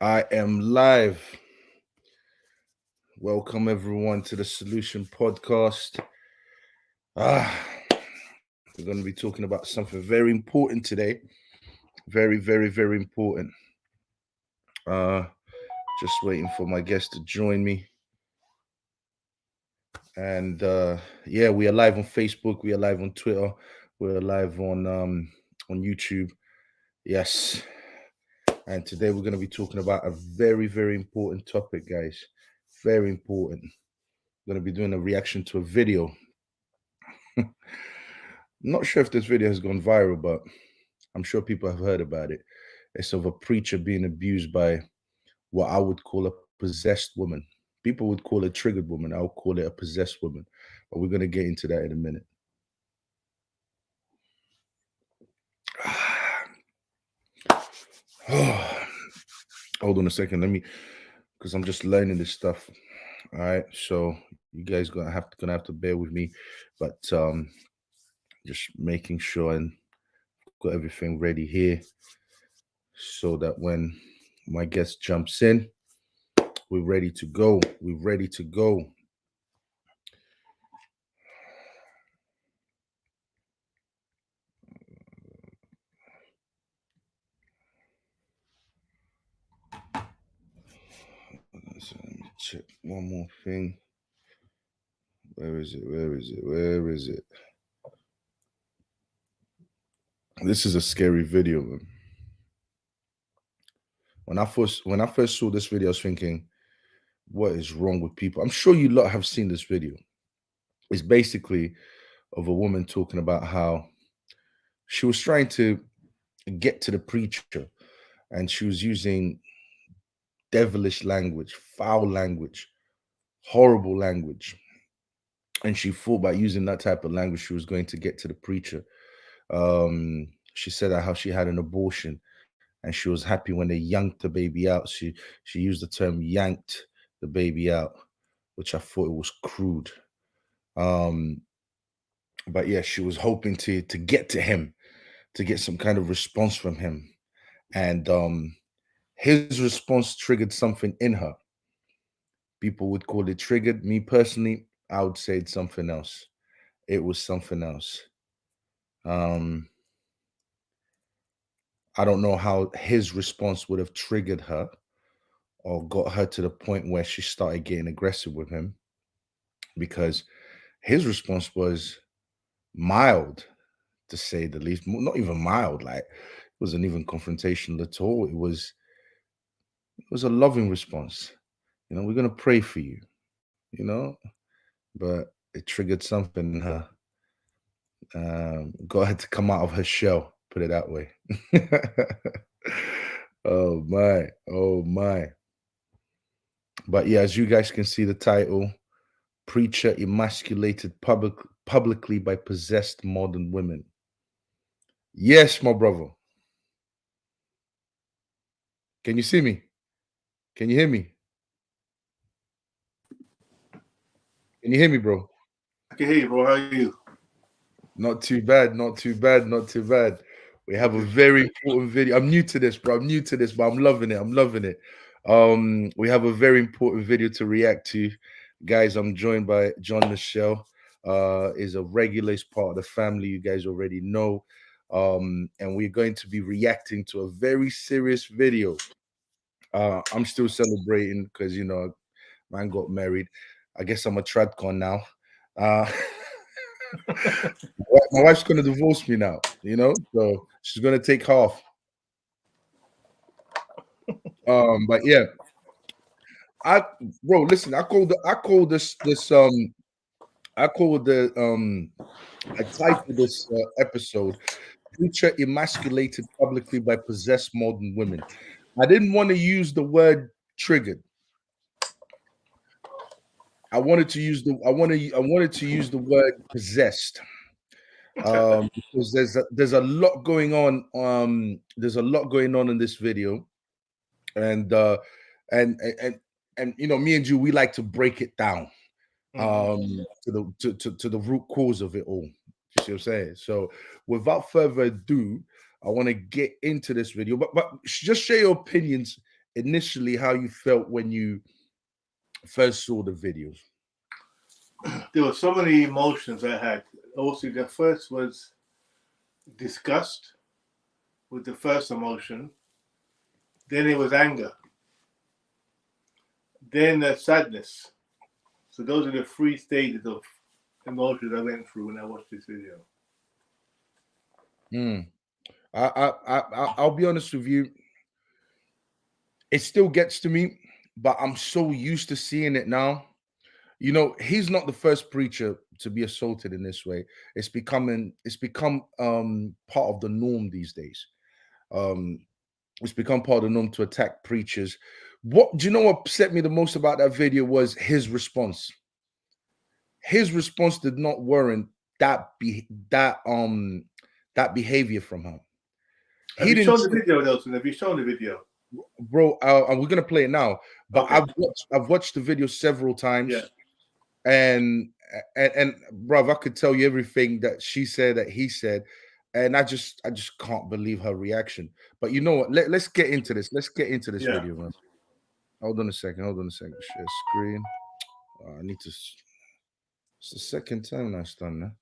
I am live. Welcome everyone to the Solution Podcast. We're going to be talking about something very important today. Very important. Uh, just waiting for my guest to join me. And yeah, we are live on Facebook. We are live on Twitter. We're live on YouTube. Yes. And today we're going to be talking about a very important topic, guys. Very important. We're going to be doing a reaction to a video. Not sure if this video has gone viral, but I'm sure people have heard about it. It's of a preacher being abused by what I would call a possessed woman. People would call it a triggered woman. I would call it a possessed woman. But we're going to get into that in a minute. Hold on a second. Because I'm just learning this stuff. All right. So you guys gonna have to bear with me, but just making sure and got everything ready here so that when my guest jumps in, we're ready to go. We're ready to go. So let me check one more thing. Where is it? Where is it? Where is it? This is a scary video, man. When I first saw this video, I was thinking, what is wrong with people? I'm sure you lot have seen this video. It's basically of a woman talking about how she was trying to get to the preacher and she was using devilish language, foul language, horrible language. And she thought by using that type of language, she was going to get to the preacher. She said that how she had an abortion and she was happy when they yanked the baby out. She used the term yanked the baby out, which I thought it was crude. But yeah, she was hoping to get to him, to get some kind of response from him. And his response triggered something in her. People would call it triggered. Me personally, I would say it's something else. It was something else. I don't know how his response would have triggered her or got her to the point where she started getting aggressive with him, because his response was mild, to say the least. Not even mild, like it wasn't even confrontational at all. It was a loving response. We're gonna pray for you, but it triggered something in her. Got her to come out of her shell, put it that way. Oh my, oh my. But yeah, as you guys can see, the title, Preacher Emasculated Publicly by Possessed Modern Women. Yes, my brother. Can you see me? Can you hear me? Can you hear me, bro? I can hear you, bro. How are you? Not too bad, not too bad, not too bad. We have a very important video. I'm new to this, bro. I'm new to this, but I'm loving it. I'm loving it. We have a very important video to react to. Guys, I'm joined by John Michelle. Is a regular, is part of the family, you guys already know. And we're going to be reacting to a very serious video. I'm still celebrating because man got married. I guess I'm a tradcon now. Uh my wife's gonna divorce me now, so she's gonna take half. But yeah, I bro, listen, I called the I titled this episode "Future Emasculated Publicly by Possessed Modern Women." I didn't want to use the word triggered. I wanted to use the word possessed. Because there's a lot going on. There's a lot going on in this video, and and and me and you, we like to break it down to the root cause of it all. You see what I'm saying? So without further ado, I want to get into this video, but just share your opinions initially how you felt when you first saw the videos. There were so many emotions I had. Also, the first was disgust, with the first emotion. Then it was anger. Then sadness. So those are the 3 stages of emotions I went through when I watched this video. I'll be honest with you. It still gets to me, but I'm so used to seeing it now. You know, he's not the first preacher to be assaulted in this way. It's become part of the norm these days. It's become part of the norm to attack preachers. What do you know what upset me the most about that video was his response. His response did not warrant that behavior from him. Have you shown the video, Nelson? Have you shown the video? Bro, we're gonna play it now. But okay. I've watched the video several times. Yeah. And bruv, I could tell you everything that she said, that he said, and I just can't believe her reaction. But you know what? Let's get into this. Let's get into this video, man. Hold on a second. Share screen. I need to. It's the second time that's done now.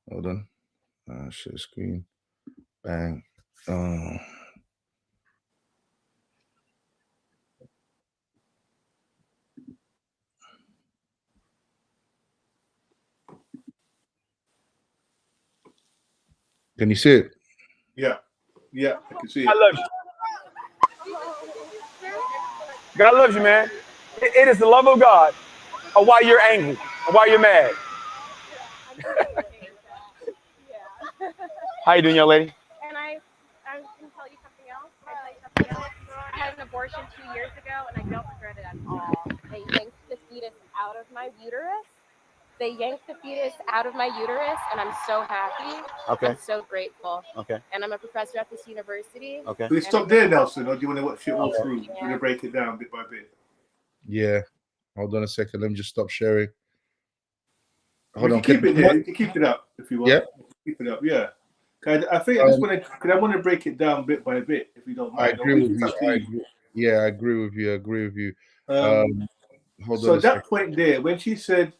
Hold on. Share screen. Bang. Can you see it? Yeah, I can see it. I love you. God loves you, man. It is the love of God, or why you're angry, or why you're mad. How you doing, young lady? And I can tell you something else. I had an abortion 2 years ago, and I don't regret it at all. They yanked the fetus out of my uterus. And I'm so happy. Okay. I'm so grateful. Okay. And I'm a professor at this university. Okay. Do we stop there, Nelson, or do you want to watch it all through? Yeah. We're going to break it down bit by bit. Yeah. Hold on a second. Let me just stop sharing. Hold on. Keep it there. You can keep it up if you want. Yeah. Keep it up. Yeah. I think I want to break it down bit by bit, if you don't mind. I agree with you. I agree with you. Hold so on that second. Point there, when she said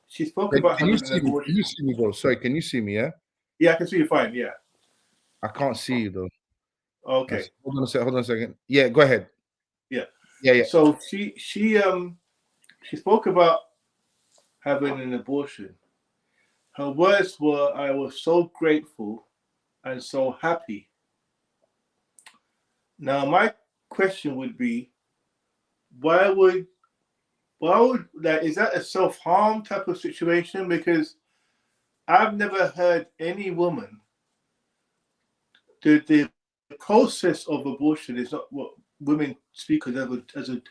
she spoke about having an abortion. Can you see me, bro? Sorry, can you see me? Yeah. Yeah, I can see you fine. Yeah. I can't see you though. Okay. Hold on a second. Yeah, go ahead. Yeah. Yeah. So she spoke about having an abortion. Her words were, "I was so grateful and so happy." Now, my question would be, why would that, is that a self-harm type of situation? Because I've never heard any woman, the process of abortion is not what women speak of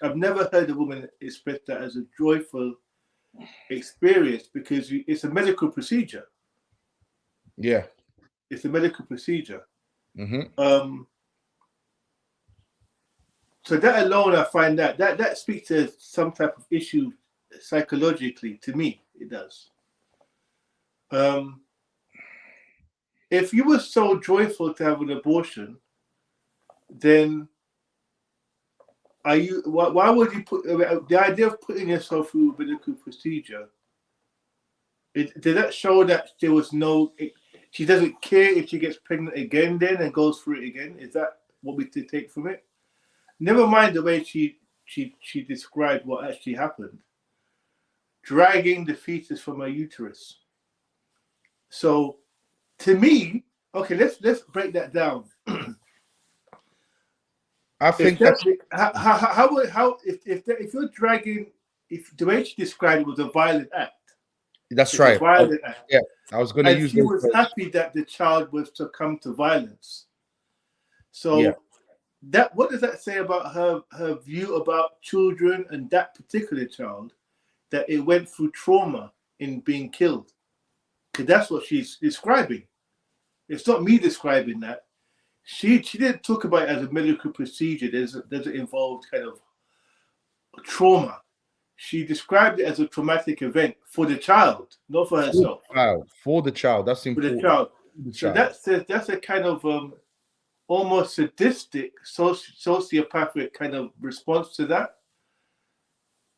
I've never heard a woman express that as a joyful experience, because it's a medical procedure. Yeah. It's a medical procedure. Mm-hmm. So that alone, I find that speaks to some type of issue psychologically. To me, it does. If you were so joyful to have an abortion, then why would you put the idea of putting yourself through a medical procedure? Did that show that there was no? She doesn't care if she gets pregnant again, then, and goes through it again. Is that what we could take from it? Never mind the way she described what actually happened. Dragging the fetus from her uterus. So, to me, okay, let's break that down. I think if you're dragging, if the way she described it was a violent act. That's right. Violent act. Yeah, I was going to use. She was happy that the child was to come to violence. So. Yeah. What does that say about her view about children and that particular child, that it went through trauma in being killed? Because that's what she's describing. It's not me describing that. She didn't talk about it as a medical procedure. Does it involve kind of trauma? She described it as a traumatic event for the child, not for herself. For the child. That's important. For the child. So that's a kind of almost sadistic, sociopathic kind of response to that.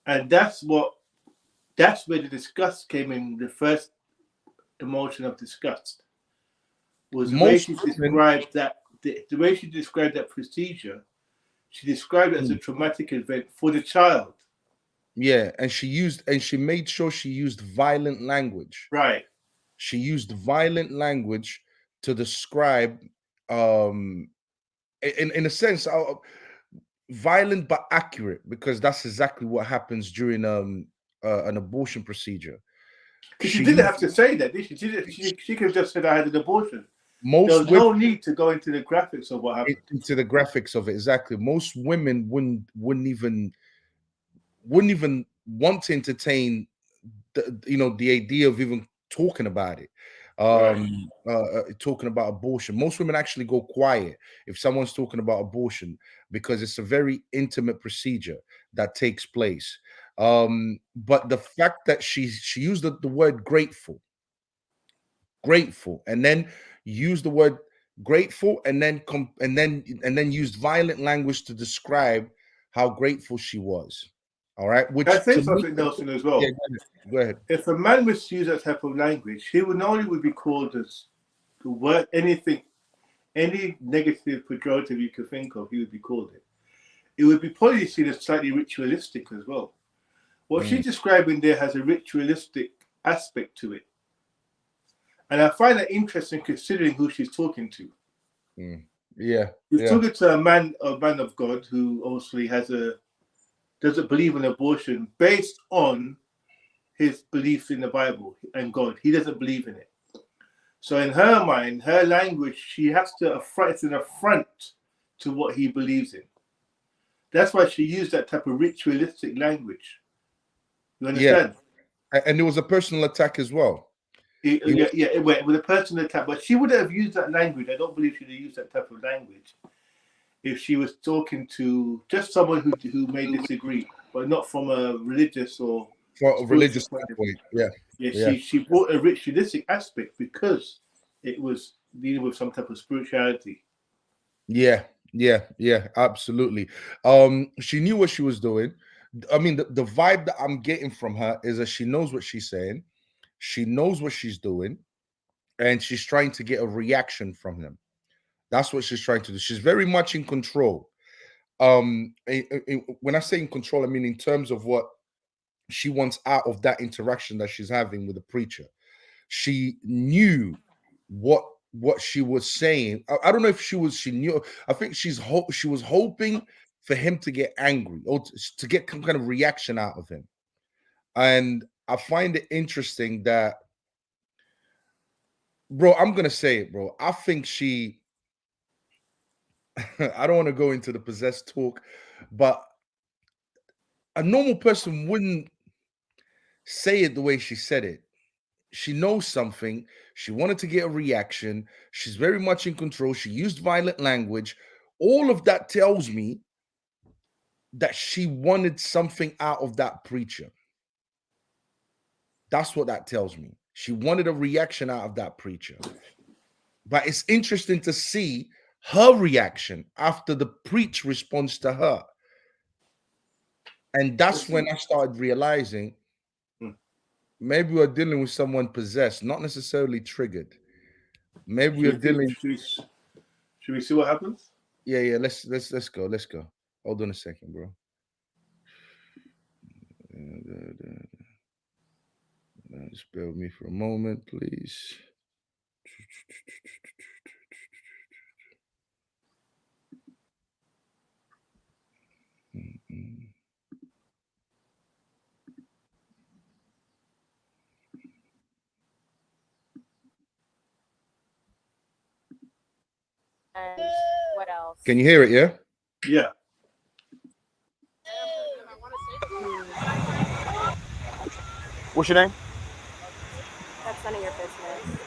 And that's where the disgust came in. The first emotion of disgust was the way she described that. The way she described that procedure, she described it as a traumatic event for the child. Yeah, and she made sure she used violent language. Right. She used violent language to describe, in a sense, violent but accurate, because that's exactly what happens during an abortion procedure. Because she didn't have to say that, did she? She could have just said I had an abortion. There was no need to go into the graphics of what happened. Into the graphics of it, exactly. Most women wouldn't even want to entertain the idea of even talking about it. Talking about abortion. Most women actually go quiet if someone's talking about abortion, because it's a very intimate procedure that takes place. But the fact that she used the word grateful, and then used the word grateful, and then used violent language to describe how grateful she was. All right. Which I say something, Nelson, as well. Yeah, go ahead. If a man was to use that type of language, he would not only would be called as the word anything, any negative pejorative you could think of, he would be called it. It would be probably seen as slightly ritualistic as well. What she's describing there has a ritualistic aspect to it. And I find that interesting considering who she's talking to. Yeah. She's talking to a man of God who obviously doesn't believe in abortion based on his beliefs in the Bible and God. He doesn't believe in it. So in her mind, her language, she has to it's an affront to what he believes in. That's why she used that type of ritualistic language. You understand? Yeah. And there was a personal attack as well. It went with a personal attack, but she wouldn't have used that language. I don't believe she'd have used that type of language if she was talking to just someone who may disagree, but not from a religious or religious standpoint. She brought a ritualistic aspect because it was dealing with some type of spirituality. Yeah, absolutely. She knew what she was doing. I mean, the vibe that I'm getting from her is that she knows what she's saying, she knows what she's doing, and she's trying to get a reaction from him. That's what she's trying to do. She's very much in control. When I say in control, I mean in terms of what she wants out of that interaction that she's having with the preacher. She knew what she was saying. I don't know if she knew. I think she was hoping for him to get angry or to get some kind of reaction out of him. And I find it interesting that, bro, I'm gonna say it, bro. I think she I don't want to go into the possessed talk, but a normal person wouldn't say it the way she said it. She knows something. She wanted to get a reaction. She's very much in control. She used violent language. All of that tells me that she wanted something out of that preacher. That's what that tells me. She wanted a reaction out of that preacher. But it's interesting to see her reaction after the preach responds to her. And that's when I started realizing maybe we're dealing with someone possessed, not necessarily triggered. Maybe we're dealing. Should we see what happens? Yeah. Let's go. Let's go. Hold on a second, bro. Just bear with me for a moment, please. And what else? Can you hear it? Yeah. Yeah. What's your name? That's none of your business.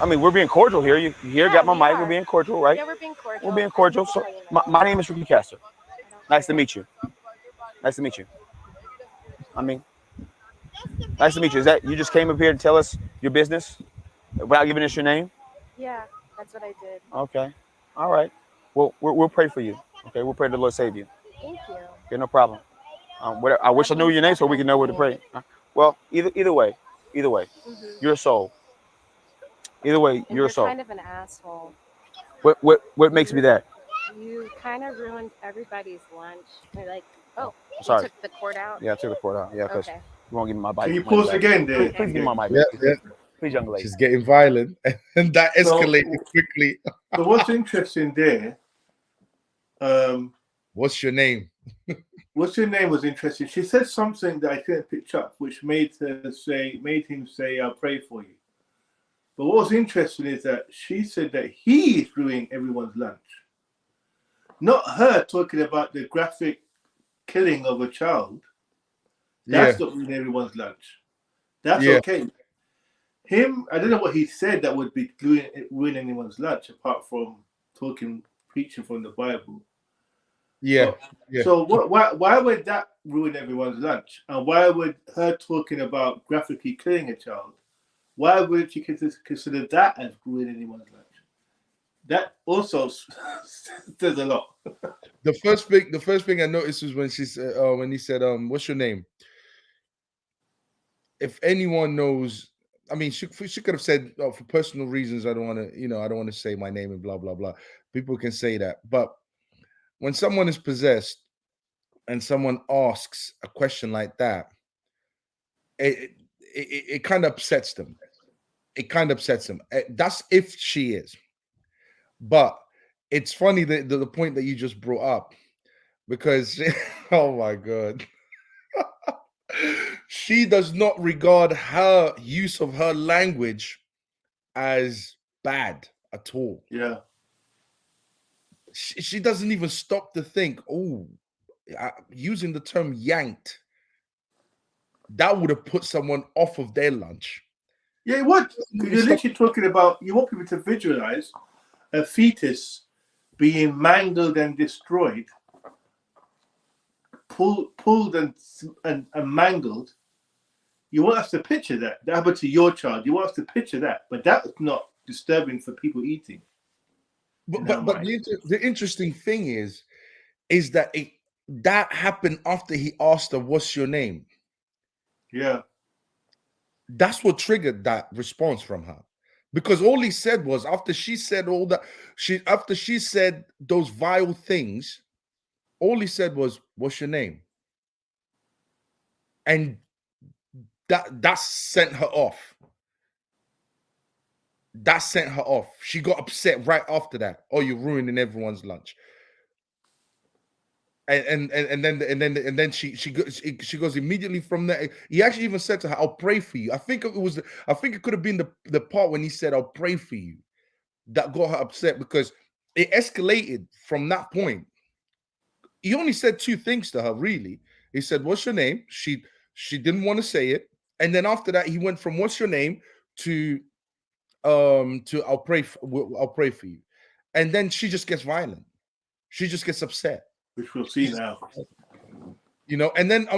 I mean, we're being cordial here. You here? Got my mic. We're being cordial, right? Yeah, we're being cordial. We're being cordial. So, my name is Ricky Castor. Nice to meet you. Nice to meet you. I mean, nice to meet you. Is that you just came up here to tell us your business without giving us your name? Yeah, that's what I did. Okay. All right. Well, we'll pray for you. Okay, we'll pray the Lord save you. Thank you. Okay, no problem. I wish I knew your name so we can know where to pray. Well, either way, Mm-hmm. you're a soul. Either way, And you're a soul. kind of an asshole. What makes me that? You kind of ruined everybody's lunch. They're like, oh, Sorry. you took the cord out? Yeah, I took the cord out. Yeah, because Okay. you won't give me my bike. Can you pause back. again there? Please give me my mic. Yeah, Please, yeah. please, young lady. She's getting violent, and that escalated quickly. So what's interesting there? What's your name? What's her name was interesting. She said something that I couldn't pick up, which made him say, "I'll pray for you." But what was interesting is that she said that he is ruining everyone's lunch, not her talking about the graphic killing of a child. That's not ruining everyone's lunch. That's okay. Him, I don't know what he said that would be ruining anyone's lunch, apart from preaching from the Bible. Yeah. So why would that ruin everyone's lunch? And why would her talking about graphically killing a child, why would you consider that as ruining anyone's lunch? That also says a lot. The first thing I noticed was when she said, when he said, "What's your name?" If anyone knows, I mean, she could have said, "Oh, for personal reasons, I don't want to, I don't want to say my name and blah blah blah." People can say that, but when someone is possessed and someone asks a question like that, it kind of upsets them. It kind of upsets them. That's if she is. But it's funny that the point that you just brought up, because oh my god, she does not regard her use of her language as bad at all. Yeah. She doesn't even stop to think, oh, using the term yanked, that would have put someone off of their lunch. Yeah, it would. You're literally talking about, you want people to visualize a fetus being mangled and destroyed, pulled and mangled. You want us to picture that. That happened to your child. You want us to picture that. But that's not disturbing for people eating. But the interesting thing is that that happened after he asked her, "What's your name?" Yeah. That's what triggered that response from her. Because all he said was, after she said all that, after she said those vile things, all he said was, "What's your name?" And that sent her off. That sent her off. She got upset right after that. Oh, you're ruining everyone's lunch. And then she goes immediately from there. He actually even said to her, "I'll pray for you." I think it could have been the part when he said, "I'll pray for you," that got her upset, because it escalated from that point. He only said two things to her, really. He said, "What's your name?" She didn't want to say it, and then after that, he went from "What's your name?" to I'll pray for you, and then she just gets violent. She just gets upset, which we'll see now. And then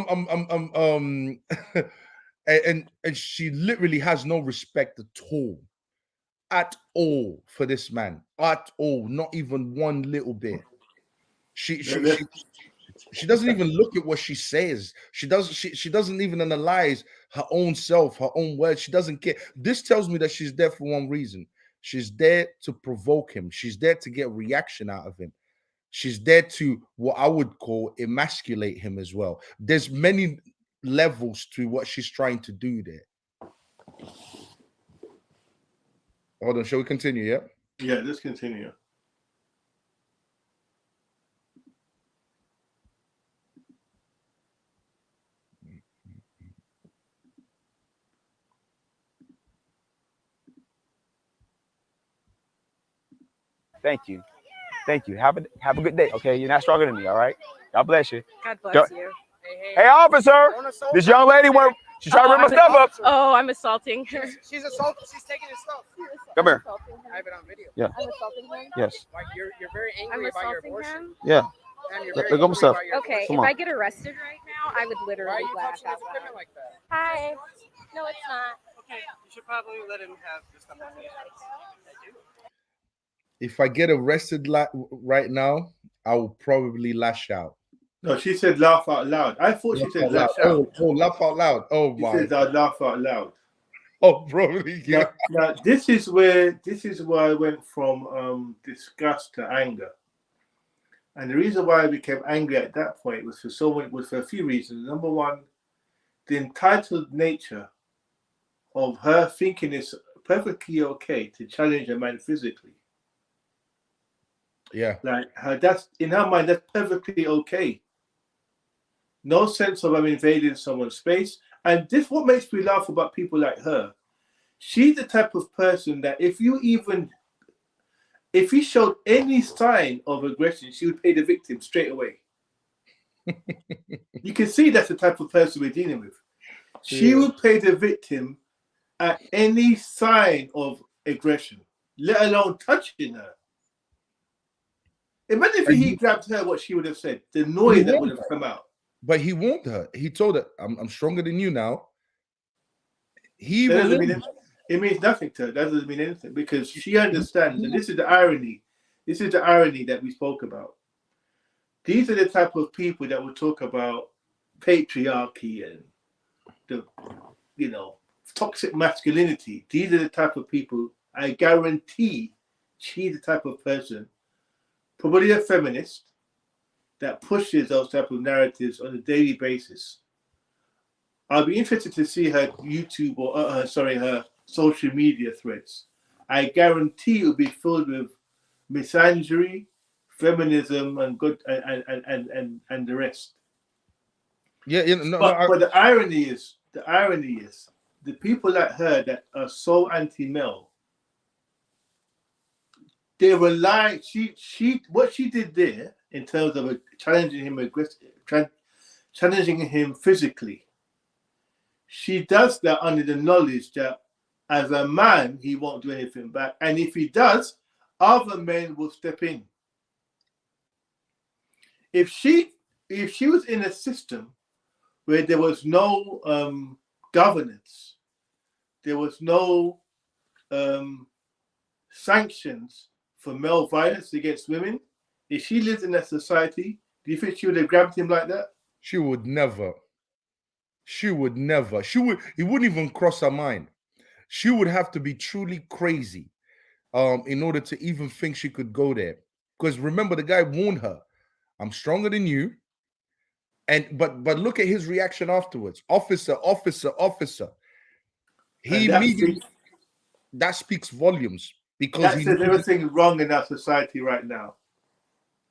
and she literally has no respect at all for this man, at all, not even one little bit. She doesn't even look at what she says. She doesn't even analyze her own self, her own words. She doesn't care. This tells me that she's there for one reason. She's there to provoke him. She's there to get reaction out of him. She's there to, what I would call, emasculate him as well. There's many levels to what she's trying to do there. Hold on, shall we continue? Yeah? Yeah, let's continue. Thank you. Have a good day. Okay, you're not stronger than me. All right. God bless you. God bless you. Hey, officer! This young lady she's trying to rip my stuff up. Oh, I'm assaulting her. She's assaulting. She's taking his stuff. Come here. I have it on video. Yeah. I'm assaulting him. Yes. Like you're very angry I'm about your assaulting abortion. him. Yeah. And you're Look very at my angry stuff. about your Okay, Come if on. I get arrested right now, I would Why literally are you laugh touching out his equipment loud. like that? Hi. No, it's not. Okay, you should probably let him have the stuff. if I get arrested right now, I will probably lash out. No, she said laugh out loud. I thought she Laugh said out loud. lash out. Oh, laugh out loud. Oh She my. said I'd laugh out loud. Oh, probably. Yeah. Now this is where I went from disgust to anger. And the reason why I became angry at that point was for a few reasons. Number one, the entitled nature of her thinking it's perfectly okay to challenge a man physically. Yeah. Like that's in her mind, that's perfectly okay. No sense of invading someone's space. And this what makes me laugh about people like her. She's the type of person that if he showed any sign of aggression, she would pay the victim straight away. You can see that's the type of person we're dealing with. She would pay the victim at any sign of aggression, let alone touching her. Imagine if he grabbed her, what she would have said, the noise that would have come out. But he warned her. He told her, I'm stronger than you now. It means nothing to her. That doesn't mean anything because she understands. And this is the irony. This is the irony that we spoke about. These are the type of people that will talk about patriarchy and the, toxic masculinity. These are the type of people, I guarantee she's the type of person, probably a feminist, that pushes those type of narratives on a daily basis. I'll be interested to see her YouTube or her social media threads. I guarantee it'll be filled with misandry, feminism, and good and the rest. Yeah, but the irony is the people like her that are so anti-male, they rely. What she did there in terms of challenging him physically. She does that under the knowledge that as a man, he won't do anything back. And if he does, other men will step in. If she was in a system where there was no governance, there was no sanctions for male violence against women, if she lived in that society, do you think she would have grabbed him like that? She would never. He wouldn't even cross her mind. She would have to be truly crazy in order to even think she could go there. Because remember, the guy warned her, I'm stronger than you. And but look at his reaction afterwards. Officer. That speaks volumes because that says everything wrong in our society right now.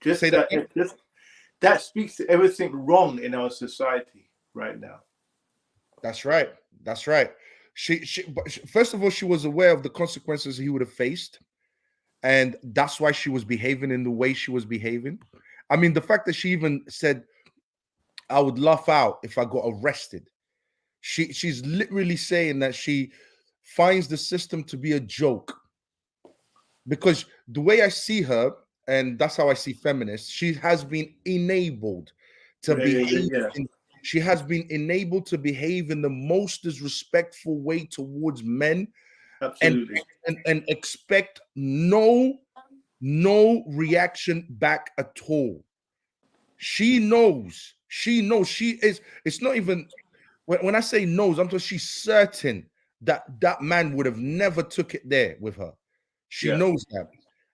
That speaks to everything wrong in our society right now. That's right. She first of all, she was aware of the consequences he would have faced, and that's why she was behaving in the way she was behaving. I mean, the fact that she even said, I would laugh out if I got arrested. She's literally saying that she finds the system to be a joke. Because the way I see her, and that's how I see feminists, she has been enabled to behave. She has been enabled to behave in the most disrespectful way towards men. Absolutely. And expect no reaction back at all. She knows. She is. It's not even when I say knows, I'm talking she's certain that man would have never took it there with her. She knows that.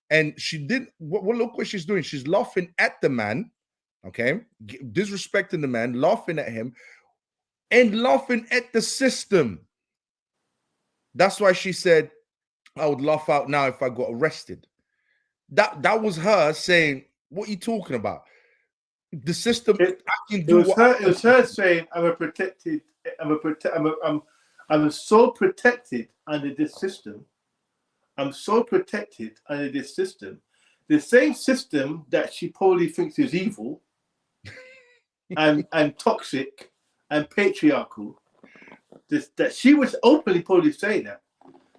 And she did look what she's doing. She's laughing at the man, okay, disrespecting the man, laughing at him, and laughing at the system. That's why she said, I would laugh out now if I got arrested. That was her saying, what are you talking about? The system. It was her saying, I'm so protected under this system. I'm so protected under this system. The same system that she probably thinks is evil and toxic and patriarchal. That she would openly probably say that.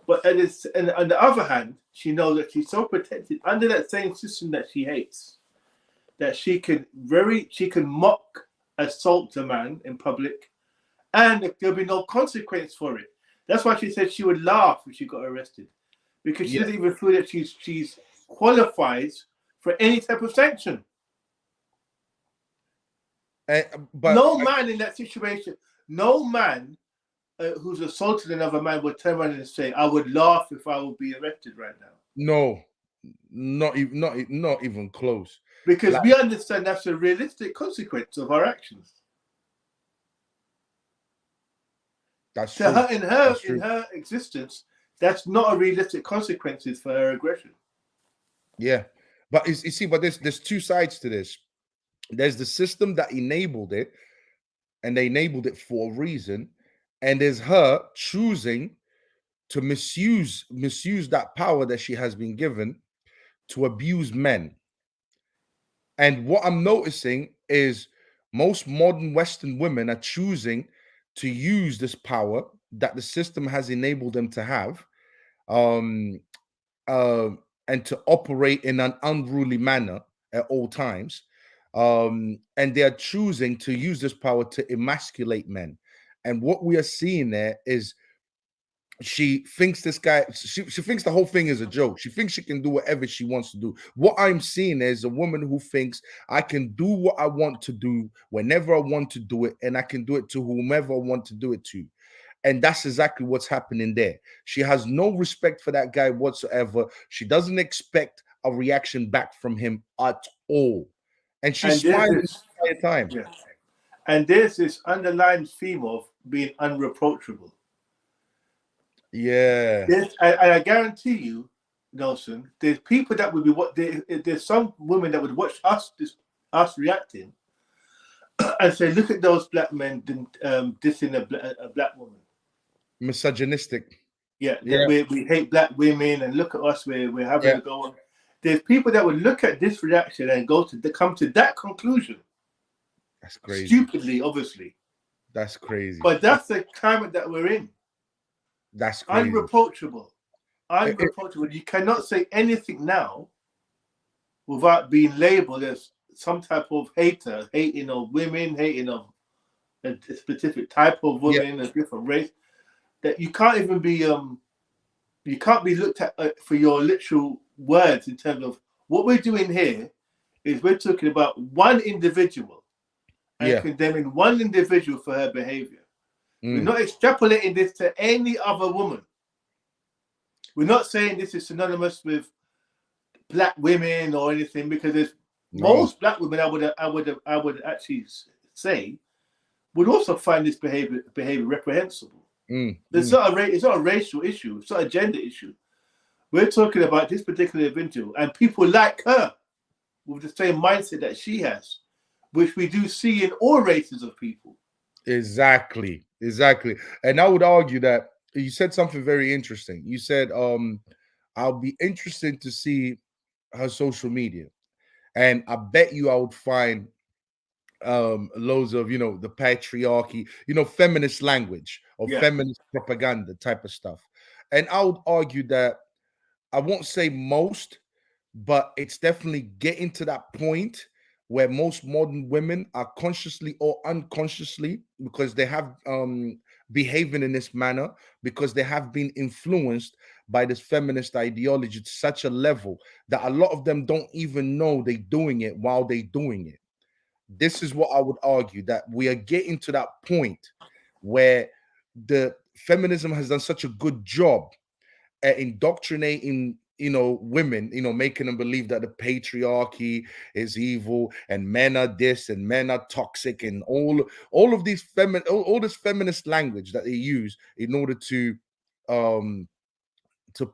But on the other hand, she knows that she's so protected under that same system that she hates, that she can mock assault a man in public, and there'll be no consequence for it. That's why she said she would laugh if she got arrested, because she doesn't even feel that she's qualifies for any type of sanction. But no man in that situation, no man who's assaulted another man would turn around and say, "I would laugh if I would be arrested right now." No, not even close. Because Like, we understand that's a realistic consequence of our actions. that's To true. her, in her existence, that's not a realistic consequences for her aggression. Yeah, but you see, but there's two sides to this. There's the system that enabled it, and they enabled it for a reason, and there's her choosing to misuse that power that she has been given to abuse men. And what I'm noticing is most modern Western women are choosing to use this power that the system has enabled them to have, um, uh, and to operate in an unruly manner at all times. And they are choosing to use this power to emasculate men. And what we are seeing there is she thinks this guy, she thinks the whole thing is a joke. She thinks she can do whatever she wants to do. What I'm seeing is a woman who thinks I can do what I want to do whenever I want to do it, and I can do it to whomever I want to do it to. And that's exactly what's happening there. She has no respect for that guy whatsoever. She doesn't expect a reaction back from him at all. And she's smiling the entire time. Yeah. And there's this underlying theme of being unreproachable. Yeah. And I guarantee you, Nelson, there's people that would be there's some women that would watch us reacting and say, "Look at those black men dissing a black woman." Misogynistic. Yeah. We hate black women, and look at us, we're having a go on. There's people that would look at this reaction and come to that conclusion. That's crazy. Stupidly, obviously. That's crazy. But that's the climate that we're in. That's crazy. Unreproachable. You cannot say anything now without being labeled as some type of hater, hating of women, hating of a specific type of woman, a different race. That you can't even be looked at for your literal words in terms of what we're doing here. Is we're talking about one individual and condemning one individual for her behavior. We're not extrapolating this to any other woman. We're not saying this is synonymous with black women or anything, because there's most black women I would actually say would also find this behavior reprehensible. It's not a racial issue. It's not a gender issue. We're talking about this particular individual and people like her with the same mindset that she has, which we do see in all races of people. Exactly. And I would argue that you said something very interesting. You said, I'll be interested to see her social media. And I bet you I would find loads of, the patriarchy, feminist language or feminist propaganda type of stuff. And I would argue that I won't say most, but it's definitely getting to that point where most modern women are consciously or unconsciously, because they have behaving in this manner, because they have been influenced by this feminist ideology to such a level that a lot of them don't even know they're doing it while they're doing it. This is what I would argue, that we are getting to that point where the feminism has done such a good job at indoctrinating women, making them believe that the patriarchy is evil and men are this and men are toxic, and all of these all this feminist language that they use in order to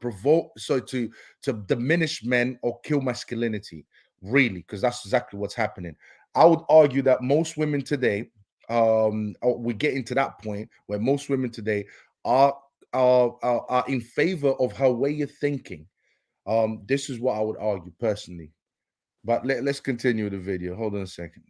provoke, to diminish men or kill masculinity, really, because that's exactly what's happening. I would argue that most women today, we get into that point where most women today are in favor of her way of thinking. This is what I would argue personally. But let's continue the video. Hold on a second.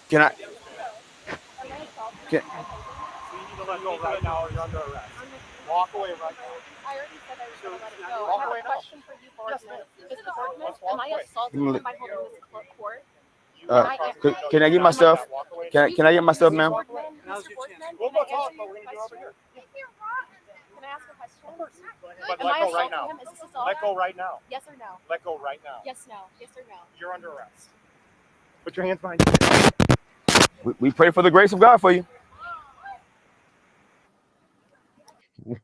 Can I? Right now, or you're under arrest. Walk away right now. I already said I was going to let it go. I have a question for you, Boardman. Mr. Boardman, am I assaulting him by holding this court? Can I get my stuff? Can I get my stuff, ma'am? Mr. Boardman, Now's your chance. can We'll I go talk, answer but your we're gonna do it over question? here. Can I ask a question? But Am let I go right assaulting now. him? Is this assault? Let go right now. Yes or no? Let go right now. Yes, no. Yes or no? You're under arrest. Put your hands behind you. We pray for the grace of God for you.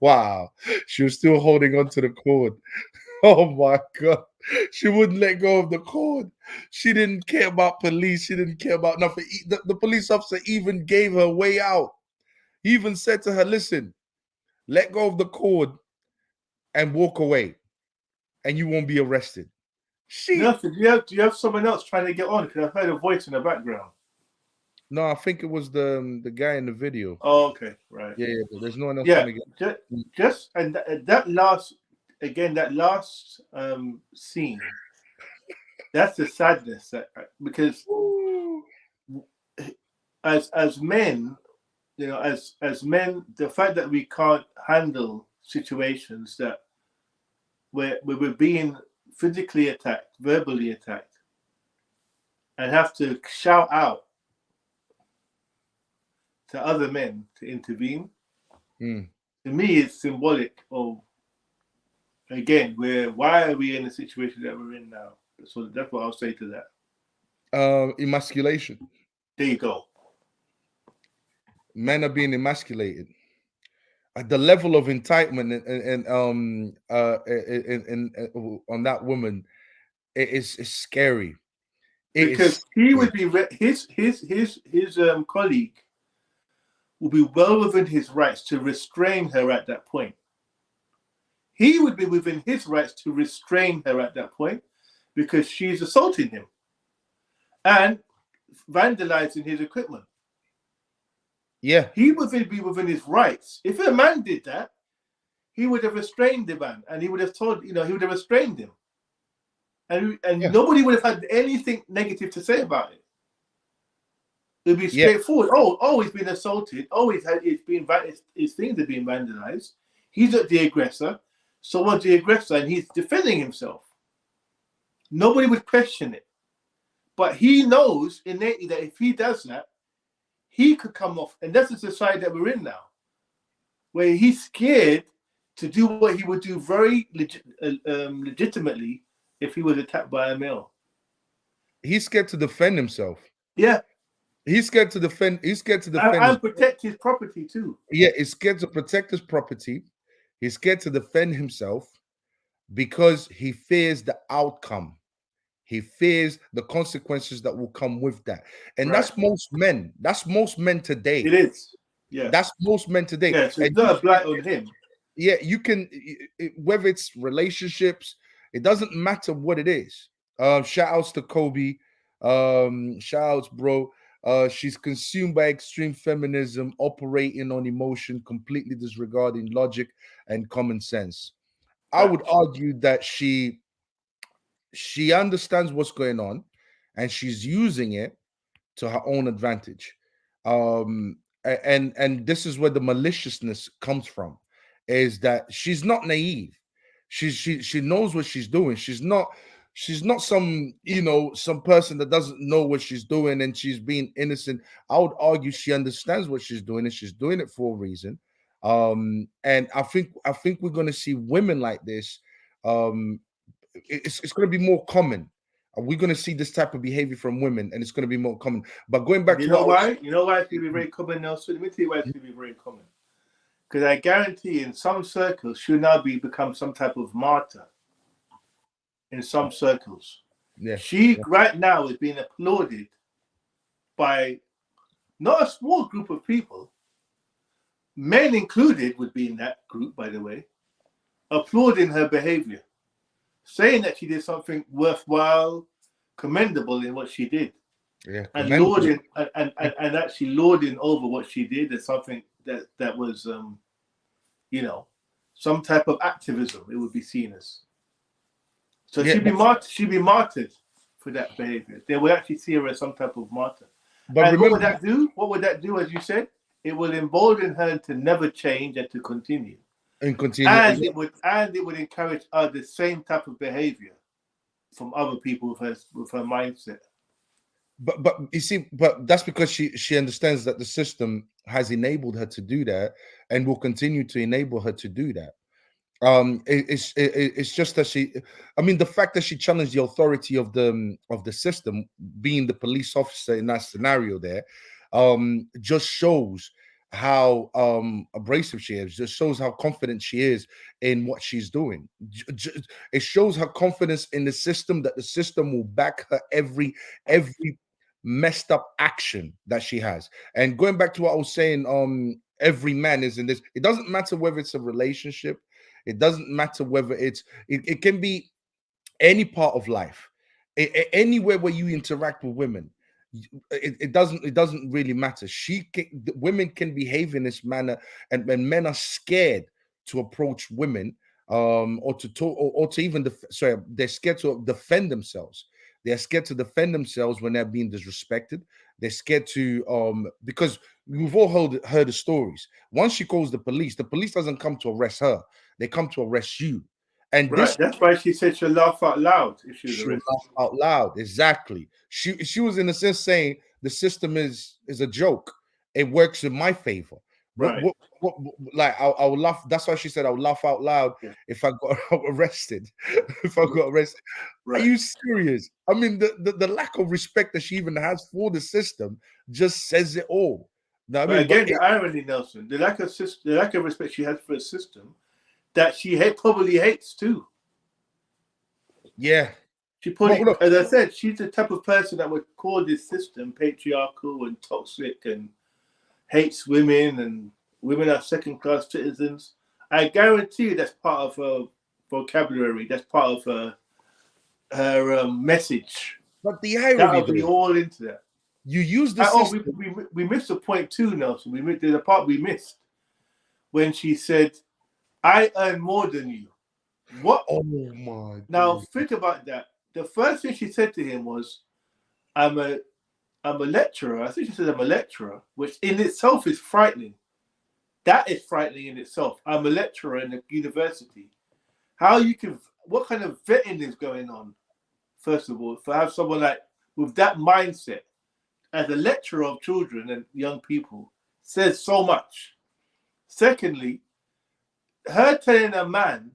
Wow. She was still holding on to the cord. Oh my God. She wouldn't let go of the cord. She didn't care about police. She didn't care about nothing. The police officer even gave her way out. He even said to her, listen, let go of the cord and walk away, and you won't be arrested. Nelson, do you have someone else trying to get on? Because I've heard a voice in the background. No, I think it was the guy in the video. Oh, okay, right. Yeah, but there's no one else Yeah, trying to get. just and that last scene. That's the sadness because as men, you know, as men, the fact that we can't handle situations that where we're being physically attacked, verbally attacked, and have to shout out to other men to intervene. To me, it's symbolic of, again, why are we in the situation that we're in now? So that's what I'll say to that. Emasculation. There you go. Men are being emasculated. At the level of entitlement on that woman, it's scary. Because he would be his colleague will be well within his rights to restrain her at that point. He would be within his rights to restrain her at that point because she's assaulting him and vandalizing his equipment. Yeah. He would be within his rights. If a man did that, he would have restrained the man and he would have told, he would have restrained him. And nobody would have had anything negative to say about it. It'd be straightforward. Oh, he's been assaulted. Oh, his things have been vandalized. He's not the aggressor. Someone's the aggressor and he's defending himself. Nobody would question it. But he knows innately that if he does that, he could come off. And that's the society that we're in now, where he's scared to do what he would do very legitimately if he was attacked by a male. He's scared to defend himself. Yeah. He's scared to defend. He's scared to defend and protect his property too. Yeah, he's scared to protect his property. He's scared to defend himself because he fears the outcome. He fears the consequences that will come with that. And that's most men. That's most men today. It is. Yeah. That's most men today. Yeah, so it's not a blight on him. Yeah, you can, whether it's relationships, it doesn't matter what it is. Shout outs to Kobe. Shout outs, bro. She's consumed by extreme feminism, operating on emotion, completely disregarding logic and common sense. I would argue that she understands what's going on and she's using it to her own advantage. And this is where the maliciousness comes from, is that she's not naive. She knows what she's doing. She's not some, some person that doesn't know what she's doing and she's being innocent. I would argue she understands what she's doing and she's doing it for a reason. And I think we're going to see women like this. It's going to be more common. We're going to see this type of behavior from women, and it's going to be more common. But going back to why? You know why it's going to be very common, Nelson? Let me tell you why it's going to be very common. Because I guarantee in some circles, she'll now become some type of martyr. In some circles. Yeah. Right now is being applauded by not a small group of people. Men included would be in that group, by the way, applauding her behavior, saying that she did something worthwhile, commendable in what she did. Yeah. And lauding and actually lauding over what she did as something that was some type of activism, it would be seen as. So she'd be martyred for that behavior. They would actually see her as some type of martyr. But and what would that do? What would that do, as you said? It will embolden her to never change and to continue. And it would encourage the same type of behavior from other people with her mindset. but you see, but that's because she understands that the system has enabled her to do that and will continue to enable her to do that. It's just that I mean, the fact that she challenged the authority of the system, being the police officer in that scenario there, just shows how abrasive she is. Just shows how confident she is in what she's doing. It shows her confidence in the system, that the system will back her every messed up action that she has. And going back to what I was saying, every man is in this. It doesn't matter whether it's a relationship. It doesn't matter whether it can be any part of life, anywhere where you interact with women. It doesn't really matter. Women can behave in this manner, and men are scared to approach women, or to talk, or to even they're scared to defend themselves. They're scared to defend themselves when they're being disrespected. They're scared to because we've all heard the stories. Once she calls the police doesn't come to arrest her. They come to arrest you. And right, that's why she said she'll laugh out loud if she was arrested. Laugh out loud, exactly. She was in a sense saying the system is a joke. It works in my favor. Right. What like I would laugh. That's why she said I would laugh out loud if I got arrested. If I got arrested. Right. Are you serious? I mean, the lack of respect that she even has for the system just says it all. Now, I mean, again, the irony, Nelson, the lack of respect she has for the system that she probably hates too. Yeah. She probably, as I said, she's the type of person that would call this system patriarchal and toxic and hates women, and women are second-class citizens. I guarantee you that's part of her vocabulary. That's part of her message. But the irony, that'll be all into that. You use the we missed a point too, Nelson. There's a part we missed when she said, "I earn more than you." What? Oh my! Now think about that. The first thing she said to him was, "I'm a lecturer." I think she said, "I'm a lecturer," which in itself is frightening. That is frightening in itself. I'm a lecturer in a university. What kind of vetting is going on? First of all, to have someone like with that mindset as a lecturer of children and young people says so much. Secondly, her telling a man,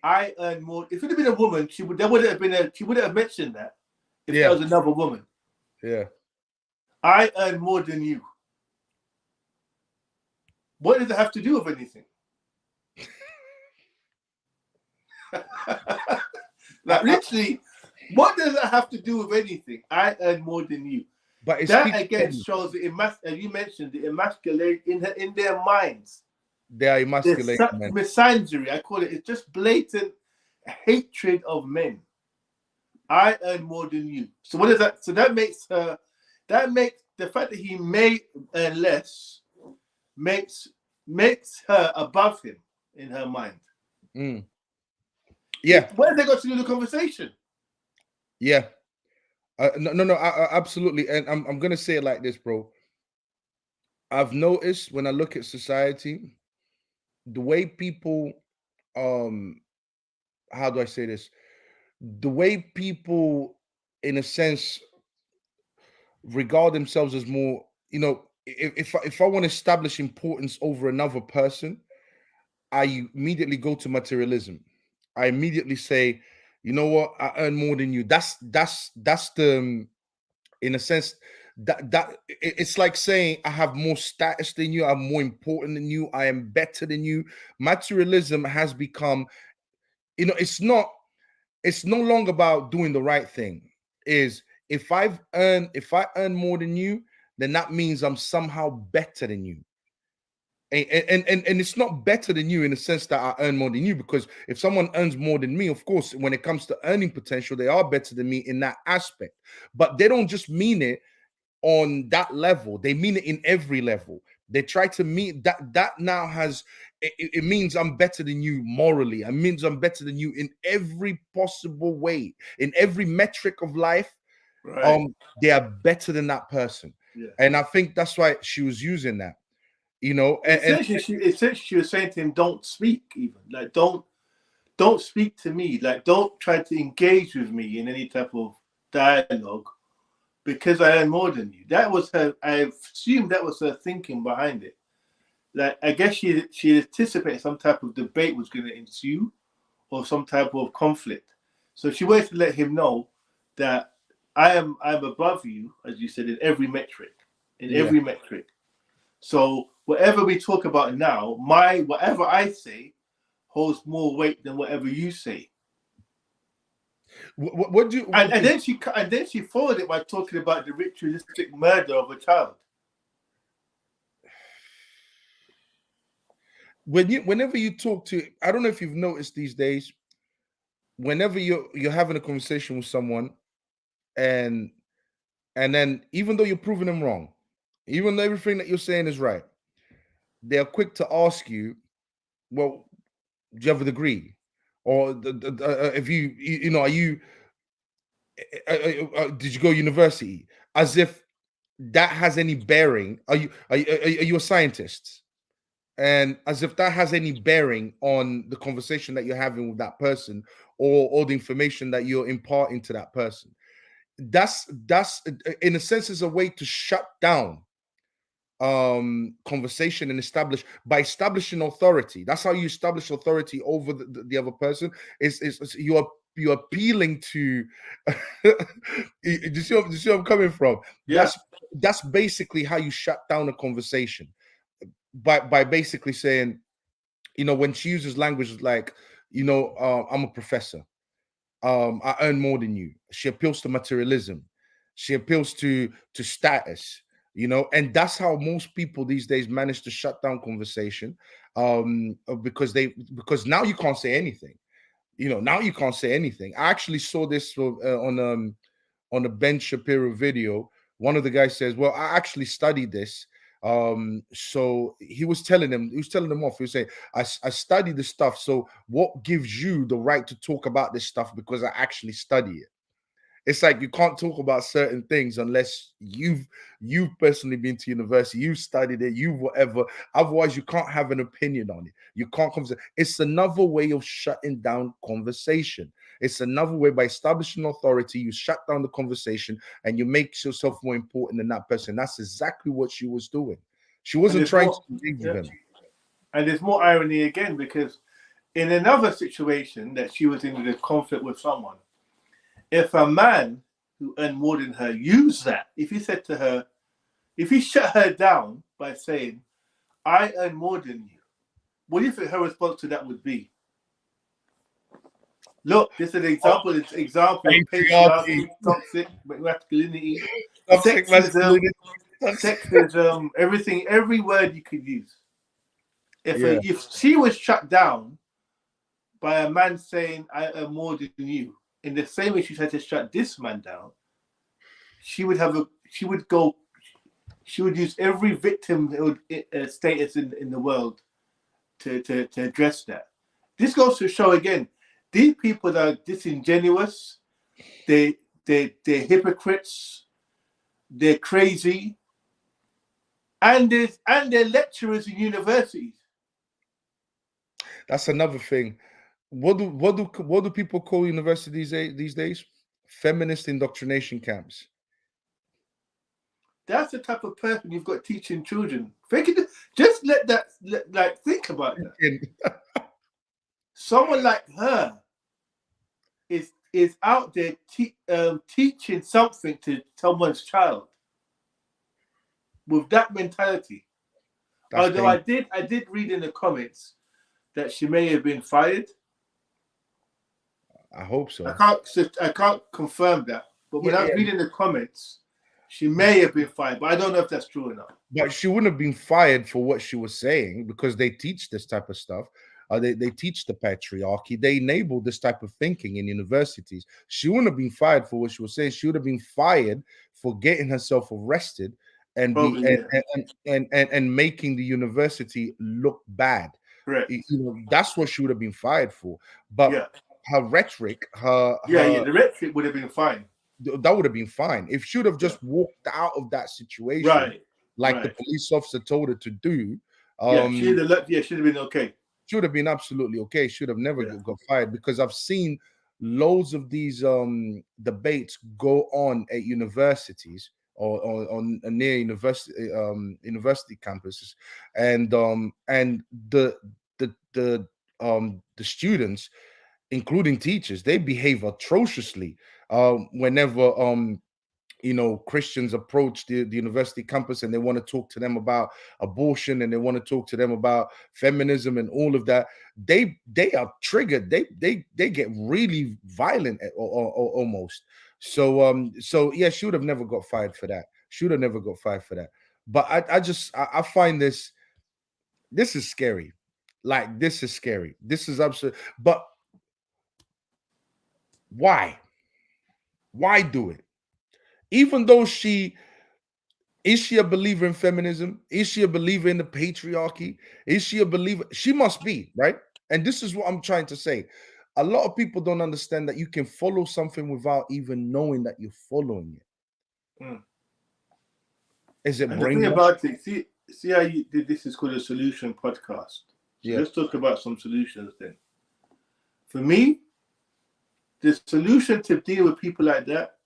"I earn more." If it had been a woman, she wouldn't have mentioned that. If there was another woman. Yeah. I earn more than you. What does it have to do with anything? Like literally, what does it have to do with anything? I earn more than you. But that again shows the as you mentioned, the emasculate in their minds. They are emasculated men. Misandry, I call it. It's just blatant hatred of men. I earn more than you. So what is that? So that makes the fact that he may earn less makes her above him in her mind. Mm. Yeah. What have they got to do with the conversation? Yeah. No, absolutely. And I'm gonna say it like this, bro. I've noticed when I look at society, the way people, how do I say this? The way people, in a sense, regard themselves as more, if I want to establish importance over another person, I immediately go to materialism. I immediately say, you know what, I earn more than you. That's the, in a sense, that it's like saying I have more status than you, I'm more important than you, I am better than you. Materialism has become, it's no longer about doing the right thing. If I earn more than you, then that means I'm somehow better than you. And it's not better than you in the sense that I earn more than you, because if someone earns more than me, of course, when it comes to earning potential, they are better than me in that aspect. But they don't just mean it on that level. They mean it in every level. They try to mean that now has, it means I'm better than you morally. It means I'm better than you in every possible way. In every metric of life, right. They are better than that person. Yeah. And I think that's why she was using that. Essentially, she was saying to him, "Don't speak, even like don't speak to me. Like don't try to engage with me in any type of dialogue, because I earn more than you. That was her. I assumed that was her thinking behind it. Like, I guess she anticipated some type of debate was going to ensue, or some type of conflict. So she wanted to let him know that I'm above you, as you said, in every metric. Every metric. So whatever we talk about now, whatever I say holds more weight than whatever you say. What do you? And then she followed it by talking about the ritualistic murder of a child. Whenever you talk to, I don't know if you've noticed these days, whenever you're having a conversation with someone, and then even though you're proving them wrong, even though everything that you're saying is right, they're quick to ask you, well, do you have a degree? Or if you know, are you did you go to university? As if that has any bearing. Are you a scientist? And as if that has any bearing on the conversation that you're having with that person, or the information that you're imparting to that person. That's in a sense is a way to shut down conversation and establishing authority. That's how you establish authority over the other person. Is you're appealing to you see where I'm coming from? Yeah. That's basically how you shut down a conversation, by basically saying, you know, when she uses language like, you know, I'm a professor, I earn more than you. She appeals to materialism. She appeals to status, you know, and that's how most people these days manage to shut down conversation, because now you can't say anything. You know, now you can't say anything. I actually saw this on a Ben Shapiro video. One of the guys says, well, I actually studied this. So he was telling them off. He was saying, I studied this stuff. So what gives you the right to talk about this stuff? Because I actually study it. It's like you can't talk about certain things unless you've personally been to university, you've studied it, you've whatever. Otherwise, you can't have an opinion on it. You can't converse. It's another way of shutting down conversation. It's another way. By establishing authority, you shut down the conversation and you make yourself more important than that person. That's exactly what she was doing. She wasn't trying to engage with him. And there's more irony again, because in another situation that she was in a conflict with someone, if a man who earned more than her used that, if he said to her, if he shut her down by saying, I earn more than you, what do you think her response to that would be? Look, this is an example. It's an example of patriarchy, toxic masculinity, sexism, everything, every word you could use. If she was shut down by a man saying, I earn more than you, in the same way she tried to shut this man down, she would use every victim status in the world to address that. This goes to show again, these people are disingenuous, they're hypocrites, they're crazy, and they're lecturers in universities. That's another thing. What do people call universities these days? Feminist indoctrination camps. That's the type of person you've got teaching children. Just think about that. Someone like her is out there teaching something to someone's child with that mentality. Although I did read in the comments that she may have been fired. I hope so. I can't confirm that, but when I was reading the comments, she may have been fired, but I don't know if that's true or not. But she wouldn't have been fired for what she was saying, because they teach this type of stuff. They teach the patriarchy. They enable this type of thinking in universities. She wouldn't have been fired for what she was saying. She would have been fired for getting herself arrested and making the university look bad. Correct. You know, that's what she would have been fired for. But her rhetoric, the rhetoric would have been fine. That would have been fine if she would have just walked out of that situation, like the police officer told her to do. She'd have been okay. She would have been absolutely okay. She would have never got fired, because I've seen loads of these debates go on at universities or on near university campuses, and the students, including teachers, they behave atrociously whenever Christians approach the university campus and they want to talk to them about abortion, and they want to talk to them about feminism and all of that. They are triggered. They get really violent almost. So yeah, she would have never got fired for that. She would have never got fired for that. But I find this is scary. Like, this is scary. This is absurd. But why do it? Even though is she a believer in feminism? Is she a believer in the patriarchy? Is she a believer? She must be, right? And this is what I'm trying to say. A lot of people don't understand that you can follow something without even knowing that you're following it. Mm. Is it And the thing about it, see how you did this is called a solution podcast. So let's talk about some solutions then. For me, the solution to deal with people like that,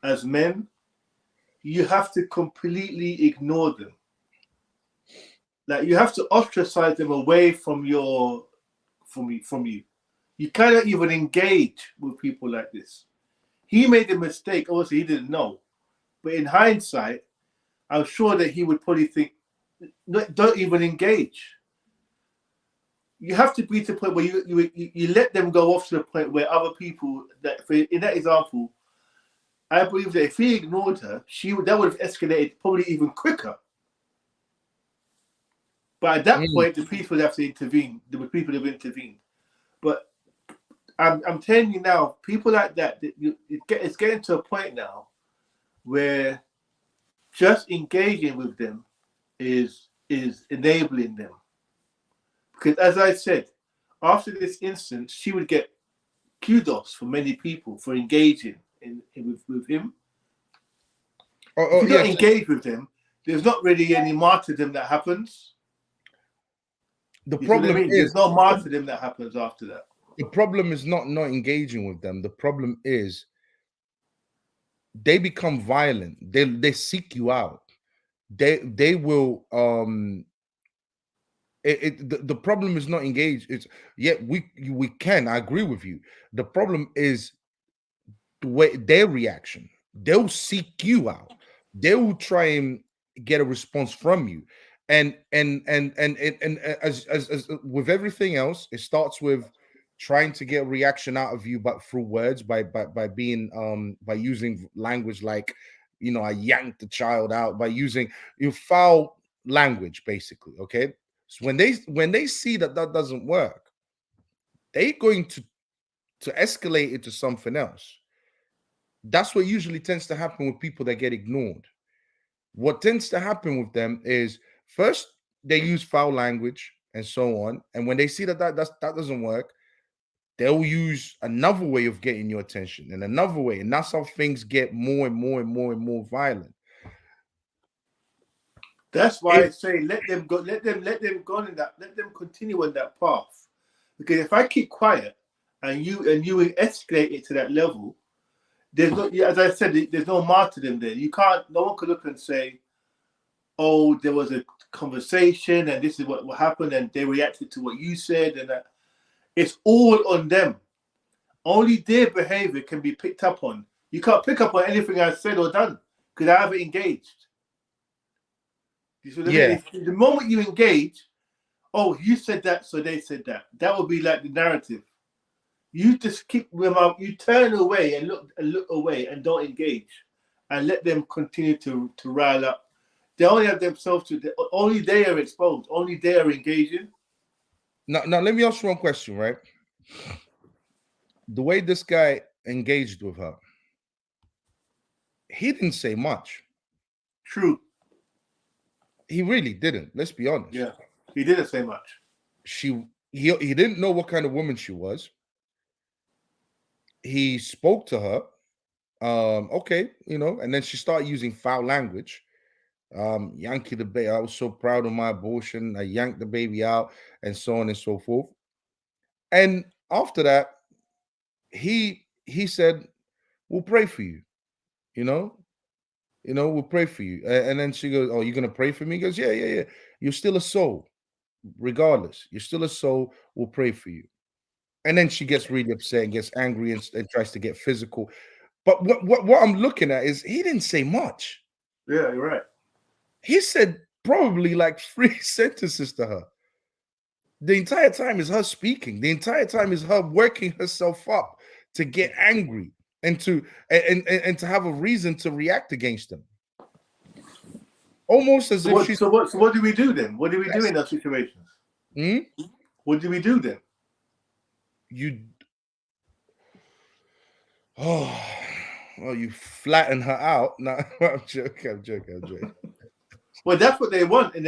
as men, you have to completely ignore them. Like, you have to ostracize them away from you. You cannot even engage with people like this. He made a mistake. Obviously, he didn't know. But in hindsight, I'm sure that he would probably think, don't even engage. You have to be to the point where you let them go off to the point where other people, in that example, I believe that if he ignored her, that would have escalated probably even quicker. But at that point, the police would have to intervene. There were people who have intervened. But I'm telling you now, people like that, it's getting to a point now where just engaging with them is enabling them. Because as I said, after this instance, she would get kudos from many people for engaging with him. If you don't engage with them, there's not really any martyrdom that happens. The problem is there's no martyrdom that happens after that. The problem is not engaging with them. The problem is they become violent. They seek you out. They will the problem is not engaged. It's we can. I agree with you. The problem is the way their reaction. They'll seek you out. They will try and get a response from you. And as with everything else, it starts with trying to get a reaction out of you, but through words, by being by using language like, I yanked the child out, by using foul language, basically. Okay. So when they see that doesn't work, they're going to escalate it to something else. That's what usually tends to happen with people that get ignored. What tends to happen with them is, first they use foul language and so on, and when they see that doesn't work, they'll use another way of getting your attention, and another way, and that's how things get more and more and more and more violent. That's why I say let them go in that, let them continue on that path. Because if I keep quiet and you escalate it to that level, there's no, as I said, there's no martyrdom there. No one could look and say, oh, there was a conversation and this is what happened and they reacted to what you said, and that. It's all on them. Only their behavior can be picked up on. You can't pick up on anything I said or done because I haven't engaged. You see what I mean? If the moment you engage, oh, you said that, so they said that. That would be like the narrative. You just keep them up. You turn away and look away and don't engage, and let them continue to rile up. They only have themselves to. Only they are exposed. Only they are engaging. Now, let me ask you one question, right? The way this guy engaged with her, he didn't say much. True. He really didn't. Let's be honest. Yeah, he didn't say much. He didn't know what kind of woman she was. He spoke to her, okay, and then she started using foul language. Yankee the baby. I was so proud of my abortion. I yanked the baby out, and so on and so forth. And after that, he said, "We'll pray for you." You know, we'll pray for you. And then she goes, "Oh, you're gonna pray for me?" He goes, "Yeah, yeah, yeah. You're still a soul, regardless. You're still a soul. We'll pray for you." And then she gets really upset and gets angry and tries to get physical. But what I'm looking at is he didn't say much. Yeah, you're right. He said probably like 3 sentences to her. The entire time is her speaking. The entire time is her working herself up to get angry and to have a reason to react against him. Almost as if she's. So what do we do then? What do we do in those situations? What do we do then? You flatten her out. No, I'm joking. Well, that's what they want, and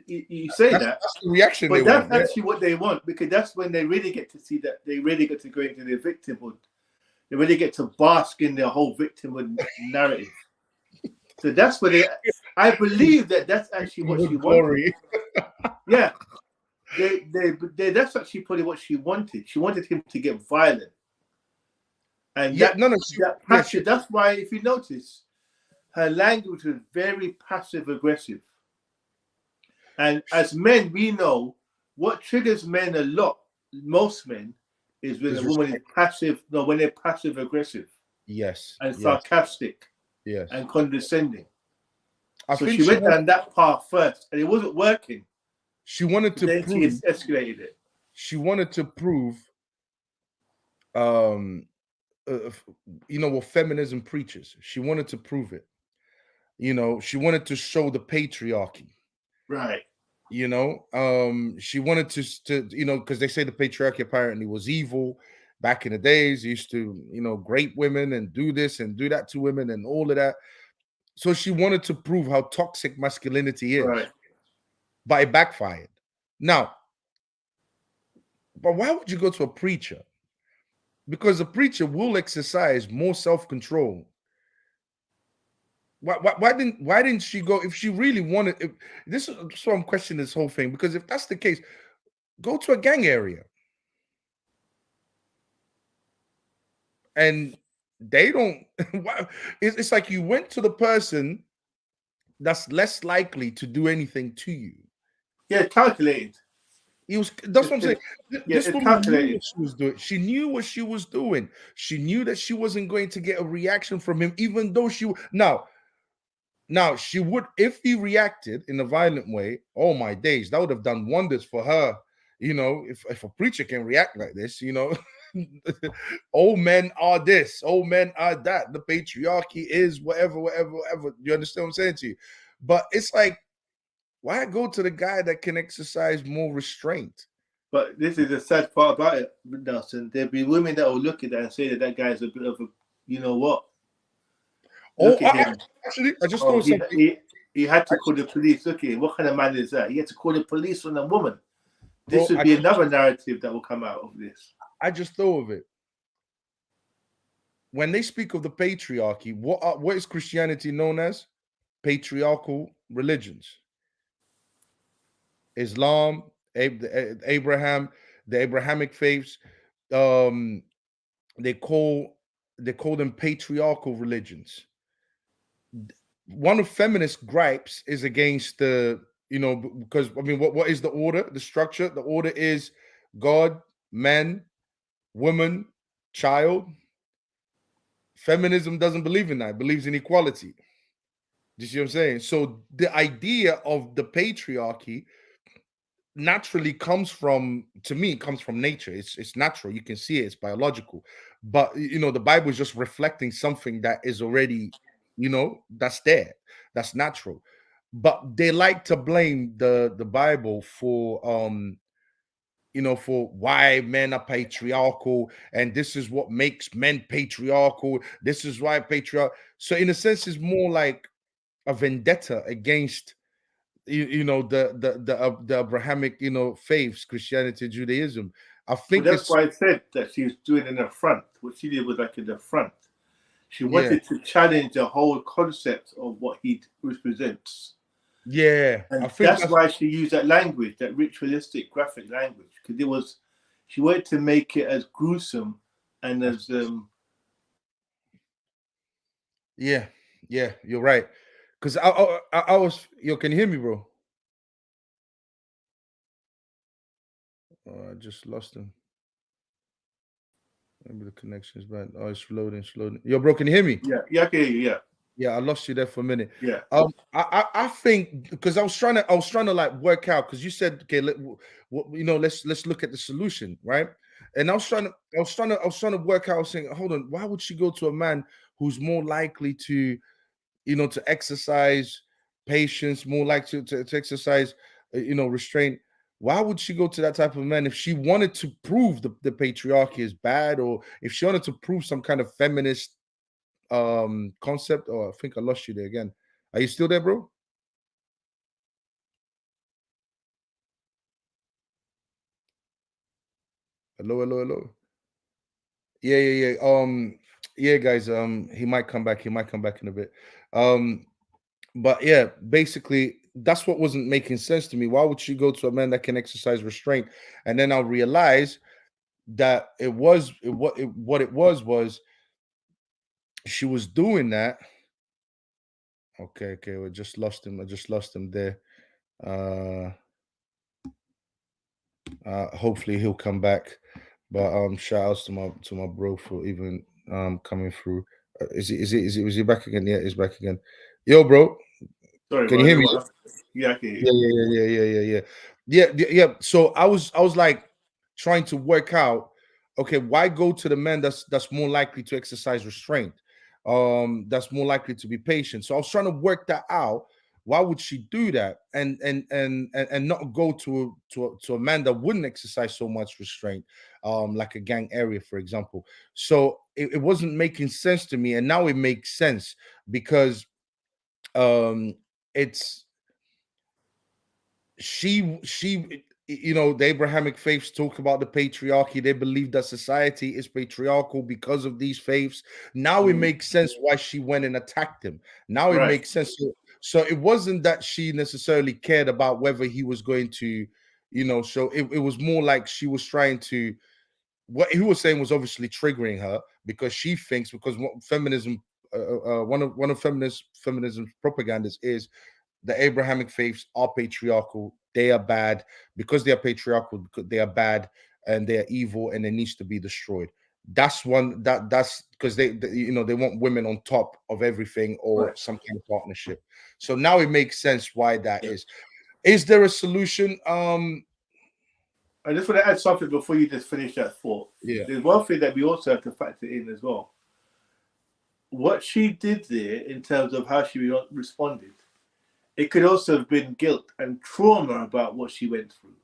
you say that's the reaction. But that's actually what they want, because that's when they really get to see that they really get to go into their victimhood. They really get to bask in their whole victimhood narrative. So that's what I believe that's actually what she wanted. Yeah, that's actually probably what she wanted. She wanted him to get violent, and that's why, if you notice, her language was very passive aggressive. And as men, we know what triggers men a lot, most men, is when a woman is passive. No, when they're passive aggressive. Yes. And sarcastic. Yes. And condescending. So she went down that path first, and it wasn't working. She wanted to then prove. She escalated it. She wanted to prove. What feminism preaches. She wanted to prove it. She wanted to show the patriarchy. Right. She wanted to because they say the patriarchy apparently was evil back in the days. They used to, grape women and do this and do that to women and all of that. So she wanted to prove how toxic masculinity is. Right. But it backfired. Now, but why would you go to a preacher? Because a preacher will exercise more self-control. Why didn't she go, if she really wanted? This is so I'm questioning this whole thing, because if that's the case, go to a gang area. And they don't. It's like you went to the person that's less likely to do anything to you. Yeah, calculated. That's what I'm saying. This woman knew what she was doing. She knew what she was doing. She knew that she wasn't going to get a reaction from him, even though Now, she would, if he reacted in a violent way, oh my days, that would have done wonders for her. If a preacher can react like this, all men are this, all men are that. The patriarchy is whatever. You understand what I'm saying to you? But it's like, why go to the guy that can exercise more restraint? But this is the sad part about it, Nelson. There'll be women that will look at that and say that guy's a bit of a, you know what? Actually, I just thought something. He had to call the police. Look at him. What kind of man is that? He had to call the police on a woman. This would be another narrative that will come out of this. I just thought of it. When they speak of the patriarchy, what is Christianity known as? Patriarchal religions. Islam, Abraham, the Abrahamic faiths, they call them patriarchal religions. One of feminist gripes is against because what is the order, the structure? The order is God, man, woman, child. Feminism doesn't believe in that. It believes in equality. Do you see what I'm saying? So the idea of the patriarchy naturally comes from nature. It's natural. You can see it. It's biological. But the Bible is just reflecting something that is already, that's there. That's natural. But they like to blame the Bible for for why men are patriarchal, and this is what makes men patriarchal. This is why So in a sense, it's more like a vendetta against the Abrahamic faiths, Christianity, Judaism. I think that's why I said that she was doing an affront. What she did was like an affront. She wanted to challenge the whole concept of what he represents. Yeah, and I think that's why she used that language, that ritualistic, graphic language, because she wanted to make it as gruesome And there's Yeah, you're right. Because I was, yo, can you hear me, bro? I just lost him. Maybe the connection is bad. Oh, it's loading, Yo, bro, can you hear me? yeah, I can hear you, yeah. Yeah, I lost you there for a minute. Yeah. I think because I was trying to like work out, because you said, okay, let's look at the solution, right? And I was trying to work out, saying, hold on, why would she go to a man who's more likely to, to exercise patience, more likely to exercise, restraint? Why would she go to that type of man if she wanted to prove the patriarchy is bad, or if she wanted to prove some kind of feminist concept? Oh, I think I lost you there again. Are you still there, bro? Hello. Yeah. Yeah, guys. He might come back. He might come back in a bit. But yeah, basically, that's what wasn't making sense to me. Why would she go to a man that can exercise restraint? And then I'll realize that what it was she was doing that. Okay, we just lost him. I just lost him there. Hopefully he'll come back. But shout outs to my bro for even coming through. Is he back again? Yeah, he's back again. Yo, bro. Sorry, Can you hear me? Yeah, I can hear you. Yeah. So I was like trying to work out, okay, why go to the man that's more likely to exercise restraint, that's more likely to be patient. So I was trying to work that out. Why would she do that, and not go to a man that wouldn't exercise so much restraint, like a gang area, for example? So it wasn't making sense to me, and now it makes sense because it's she the Abrahamic faiths talk about the patriarchy. They believe that society is patriarchal because of these faiths. Now it makes sense why she went and attacked him. Now it makes sense. So it wasn't that she necessarily cared about whether he was going to, so it was more like she was trying to, what he was saying was obviously triggering her, because she thinks, because what feminism, one of feminism's propagandas is the Abrahamic faiths are patriarchal. They are bad. Because they are patriarchal, because they are bad and they are evil and it needs to be destroyed. That's that's because they they want women on top of everything, or some kind of partnership. So now it makes sense why that is. Is there a solution? I just want to add something before you just finish that thought. Yeah. There's one thing that we also have to factor in as well. What she did there in terms of how she responded, it could also have been guilt and trauma about what she went through.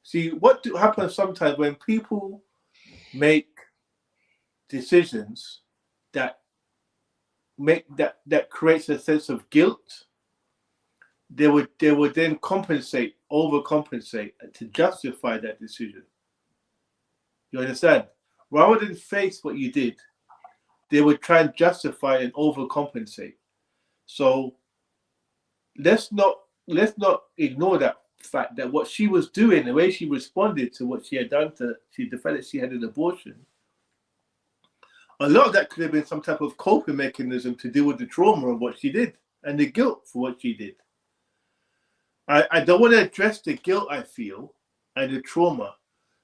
See, what happens sometimes when people make decisions that creates a sense of guilt, they would then overcompensate to justify that decision. You understand? Rather than face what you did, they would try and justify and overcompensate. So let's not ignore that fact that what she was doing, the way she responded to what she had done to the fact that she had an abortion, a lot of that could have been some type of coping mechanism to deal with the trauma of what she did and the guilt for what she did. I don't want to address the guilt I feel and the trauma.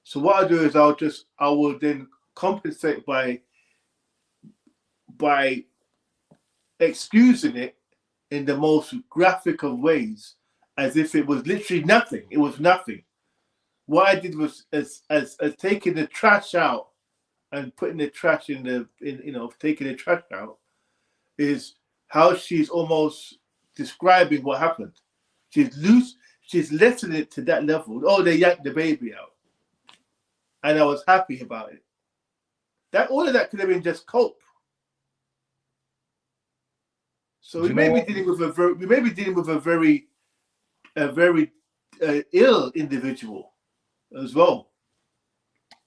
So what I'll do is I will then compensate by excusing it in the most graphic of ways, as if it was literally nothing. It was nothing. What I did was as taking the trash out and putting the trash taking the trash out is how she's almost describing what happened. She's lessening it to that level. Oh, they yanked the baby out. And I was happy about it. That all of that could have been just cope. So we may be dealing with a very ill individual as well.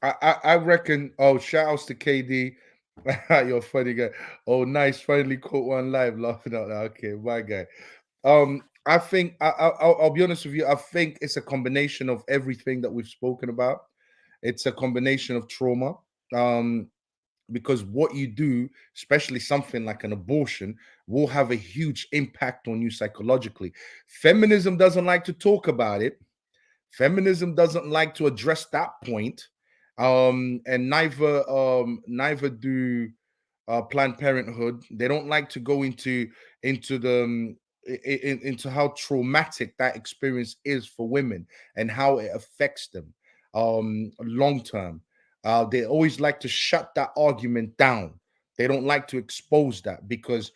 I reckon. Oh, shout outs to KD. You're a funny guy. Oh, nice. Finally caught one live laughing out loud. Okay, my guy. I think I'll be honest with you. I think it's a combination of everything that we've spoken about. It's a combination of trauma. because what you do, especially something like an abortion, will have a huge impact on you psychologically. Feminism doesn't like to talk about it. Feminism doesn't like to address that point. And neither do Planned Parenthood. They don't like to go into the into how traumatic that experience is for women and how it affects them long term. They always like to shut that argument down. They don't like to expose that because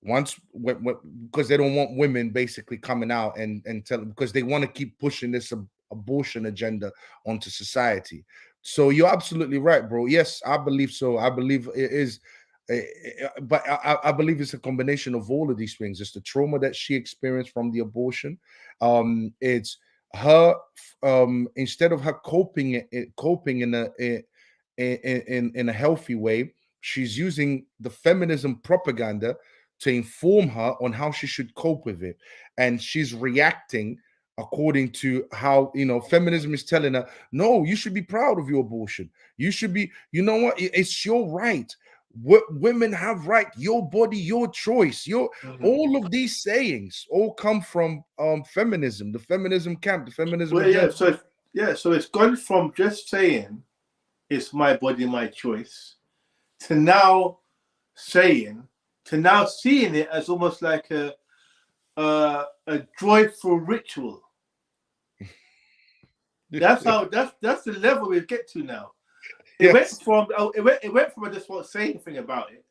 because they don't want women basically coming out and telling, because they want to keep pushing this abortion agenda onto society. So you're absolutely right, bro. Yes, I believe so. I believe it is, but I believe it's a combination of all of these things. It's the trauma that she experienced from the abortion. It's her, instead of her coping in a healthy way, she's using the feminism propaganda to inform her on how she should cope with it, and she's reacting according to how, feminism is telling her, no, you should be proud of your abortion. You should be, you know what, it's your right. What women have right, your body, your choice. All of these sayings all come from feminism, the feminism camp, the feminism agenda. So it's gone from just saying it's my body, my choice, to now seeing it as almost like a joyful ritual. That's the level we get to now. It went from I just want to say anything about it.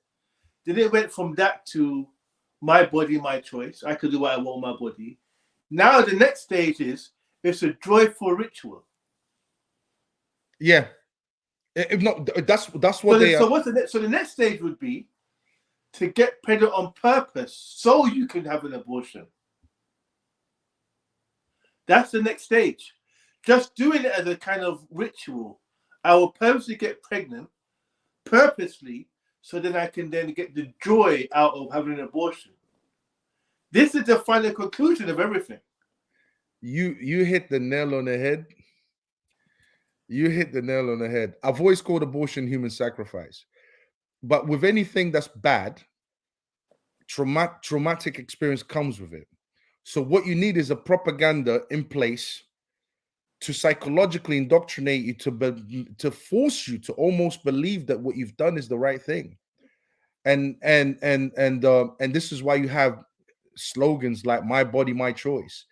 Then it went from that to my body, my choice. I could do what I want with my body. Now the next stage is it's a joyful ritual. Yeah. If not, that's what they are. So what's the next? So the next stage would be to get pregnant on purpose so you can have an abortion. That's the next stage. Just doing it as a kind of ritual. I will purposely get pregnant, purposely, so then I can then get the joy out of having an abortion. This is the final conclusion of everything. You hit the nail on the head. You hit the nail on the head. I've always called abortion human sacrifice. But with anything that's bad, traumatic experience comes with it. So what you need is a propaganda in place to psychologically indoctrinate you, to force you to almost believe that what you've done is the right thing. And this is why you have slogans like "My body, my choice."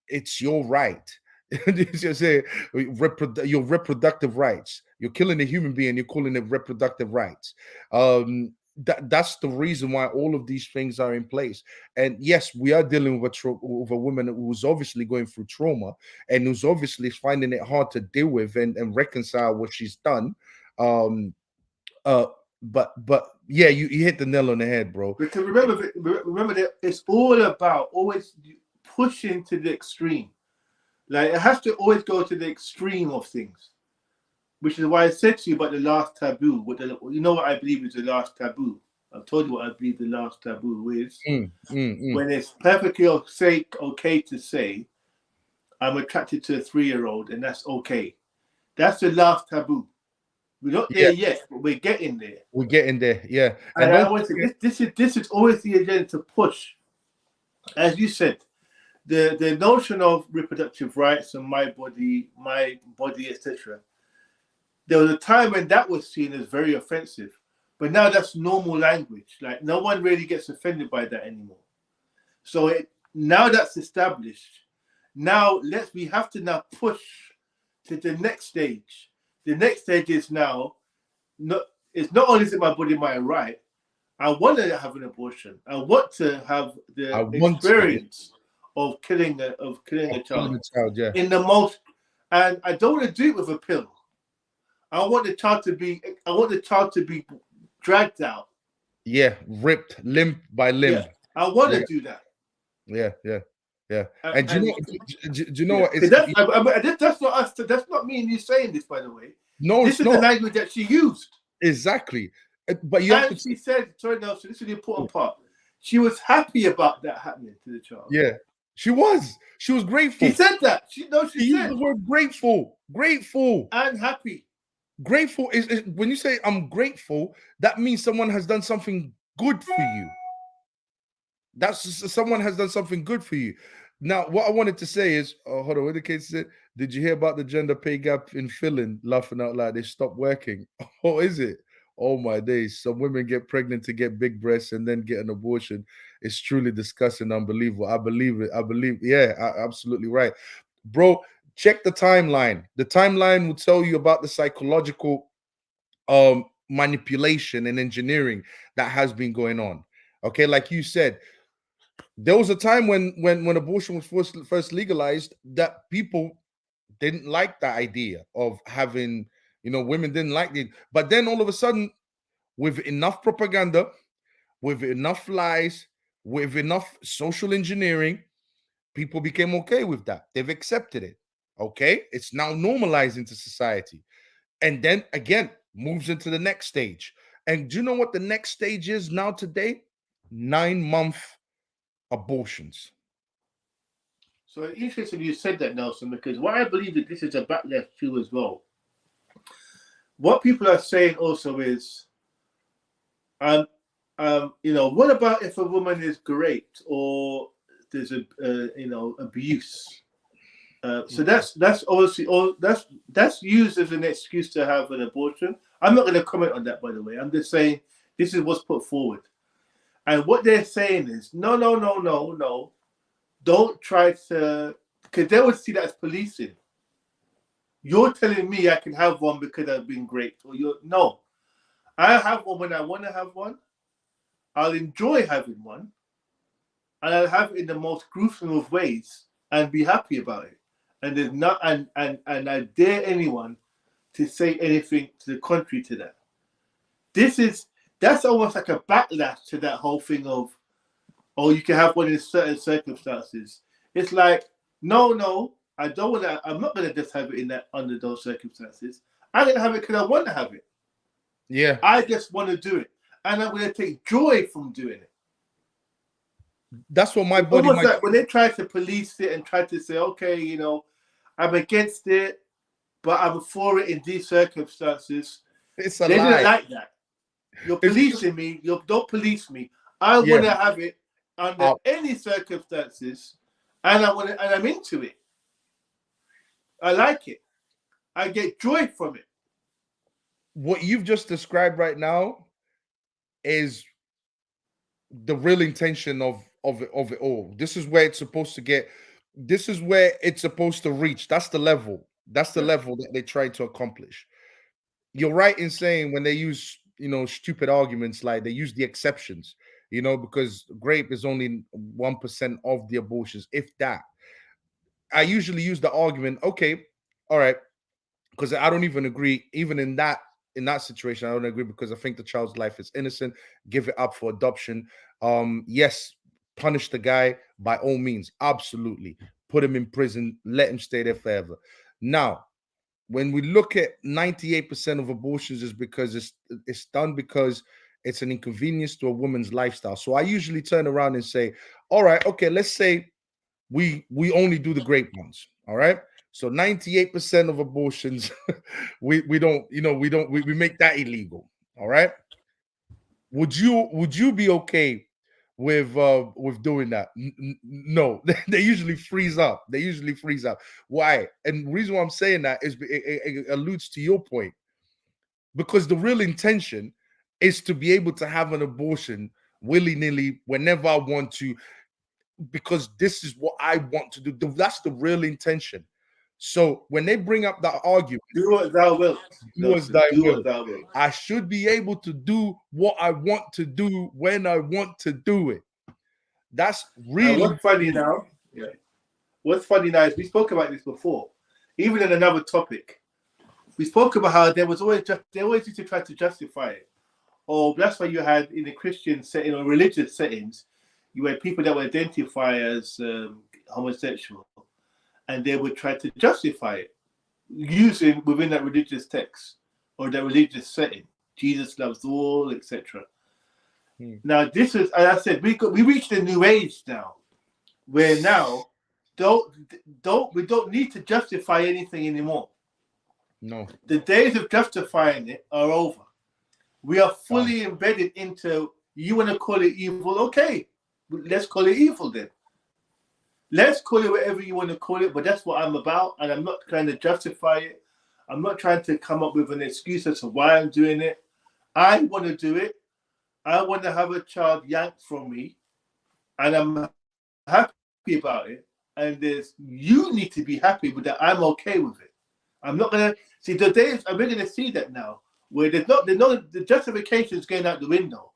It's your right. Just say your reproductive rights. You're killing a human being. You're calling it reproductive rights. That's the reason why all of these things are in place. And yes, we are dealing with a woman who's obviously going through trauma and who's obviously finding it hard to deal with and reconcile what she's done. But yeah, you hit the nail on the head, bro. Because remember that it's all about always pushing to the extreme. Like it has to always go to the extreme of things, which is why I said to you about the last taboo. You know what I believe is the last taboo. I've told you what I believe the last taboo is. When it's perfectly okay to say, I'm attracted to a 3-year-old, and that's okay. That's the last taboo. We're not there yet, but we're getting there. We're getting there, yeah. And I always say this is always the agenda to push, as you said. The notion of reproductive rights and my body, etc. There was a time when that was seen as very offensive, but now that's normal language. Like no one really gets offended by that anymore. So now that's established. Now we have to now push to the next stage. The next stage is now it's not only is it my body, my right. I want to have an abortion. I want to have the experience of killing a child. Yeah. In the most, and I don't want to do it with a pill. I want the child to be dragged out. Yeah, ripped limb by limb. Yeah, I want to do that. Yeah. And do you know what? That's not me and you saying this, by the way. No, this is the language that she used. Exactly. But she said, sorry, Nelson, this is the important part. She was happy about that happening to the child. Yeah, she was. She was grateful. She said that. She used the word grateful and happy. Grateful is when you say I'm grateful, that means someone has done something good for you. Someone has done something good for you. Now, what I wanted to say is, hold on, what the case said? Did you hear about the gender pay gap in Finland? Laughing out loud, they stopped working. Oh, is it? Oh my days! Some women get pregnant to get big breasts and then get an abortion. It's truly disgusting, unbelievable. I believe it. I believe, yeah, absolutely right, bro. Check the timeline. The timeline will tell you about the psychological manipulation and engineering that has been going on. Okay, like you said, there was a time when abortion was first legalized that people didn't like the idea of having, women didn't like it. But then all of a sudden, with enough propaganda, with enough lies, with enough social engineering, people became okay with that. They've accepted it. Okay, it's now normalized into society, and then again moves into the next stage. And do you know what the next stage is now today? 9-month abortions. So it's interesting you said that, Nelson, because what I believe that this is a backlash to as well. What people are saying also is, what about if a woman is raped or there's abuse? So that's obviously that's used as an excuse to have an abortion. I'm not going to comment on that, by the way. I'm just saying this is what's put forward, and what they're saying is no. Don't try to, because they would see that as policing. You're telling me I can have one because I've been raped, or no. I have one when I want to have one. I'll enjoy having one, and I'll have it in the most gruesome of ways and be happy about it. And there's not, and I dare anyone to say anything to the contrary to that. That's almost like a backlash to that whole thing of, oh, you can have one in certain circumstances. It's like, no, I don't want to. I'm not going to just have it under those circumstances. I'm going to have it because I want to have it. Yeah. I just want to do it, and I'm going to take joy from doing it. That's what my body. Almost like when they try to police it and try to say, okay, I'm against it, but I'm for it in these circumstances. It's a they lie. didn't like that. You're policing me. You don't police me. I want to have it under any circumstances, and I'm into it. I like it. I get joy from it. What you've just described right now is the real intention of it all. This is where it's supposed to get. This is where it's supposed to reach. That's the level. That's the level that they try to accomplish. You're right in saying when they use, stupid arguments, like they use the exceptions, because rape is only 1% of the abortions, if that. I usually use the argument, okay, all right, because I don't even agree, even in that situation, I don't agree, because I think the child's life is innocent. Give it up for adoption. Yes, punish the guy by all means, absolutely. Put him in prison, let him stay there forever. Now, when we look at 98% of abortions is because it's done because it's an inconvenience to a woman's lifestyle. So I usually turn around and say, all right, okay, let's say we only do the great ones. All right. So 98% of abortions, we make that illegal. All right. Would you be okay with doing that? No, they usually freeze up. Why? And the reason why I'm saying that is it alludes to your point, because the real intention is to be able to have an abortion willy-nilly whenever I want to, because this is what I want to do. That's the real intention. So when they bring up that argument, do what thou wilt. Do as thy will. I should be able to do what I want to do when I want to do it. That's really what's funny now. Yeah. What's funny now is we spoke about this before, even in another topic. We spoke about how they always used to try to justify it. Oh, that's why you had in the Christian setting or religious settings, you had people that would identify as homosexual, and they would try to justify it using within that religious text or that religious setting. Jesus loves all, etc. Now, this is, as I said, we reached a new age now, where now we don't need to justify anything anymore. No. The days of justifying it are over. We are fully embedded into, you want to call it evil, okay, let's call it evil then. Let's call it whatever you want to call it, but that's what I'm about, and I'm not trying to justify it. I'm not trying to come up with an excuse as to why I'm doing it. I want to do it. I want to have a child yanked from me, and I'm happy about it. And you need to be happy with that. I'm okay with it. I'm not gonna see the days. We're gonna see that now, where there's no the justification is going out the window.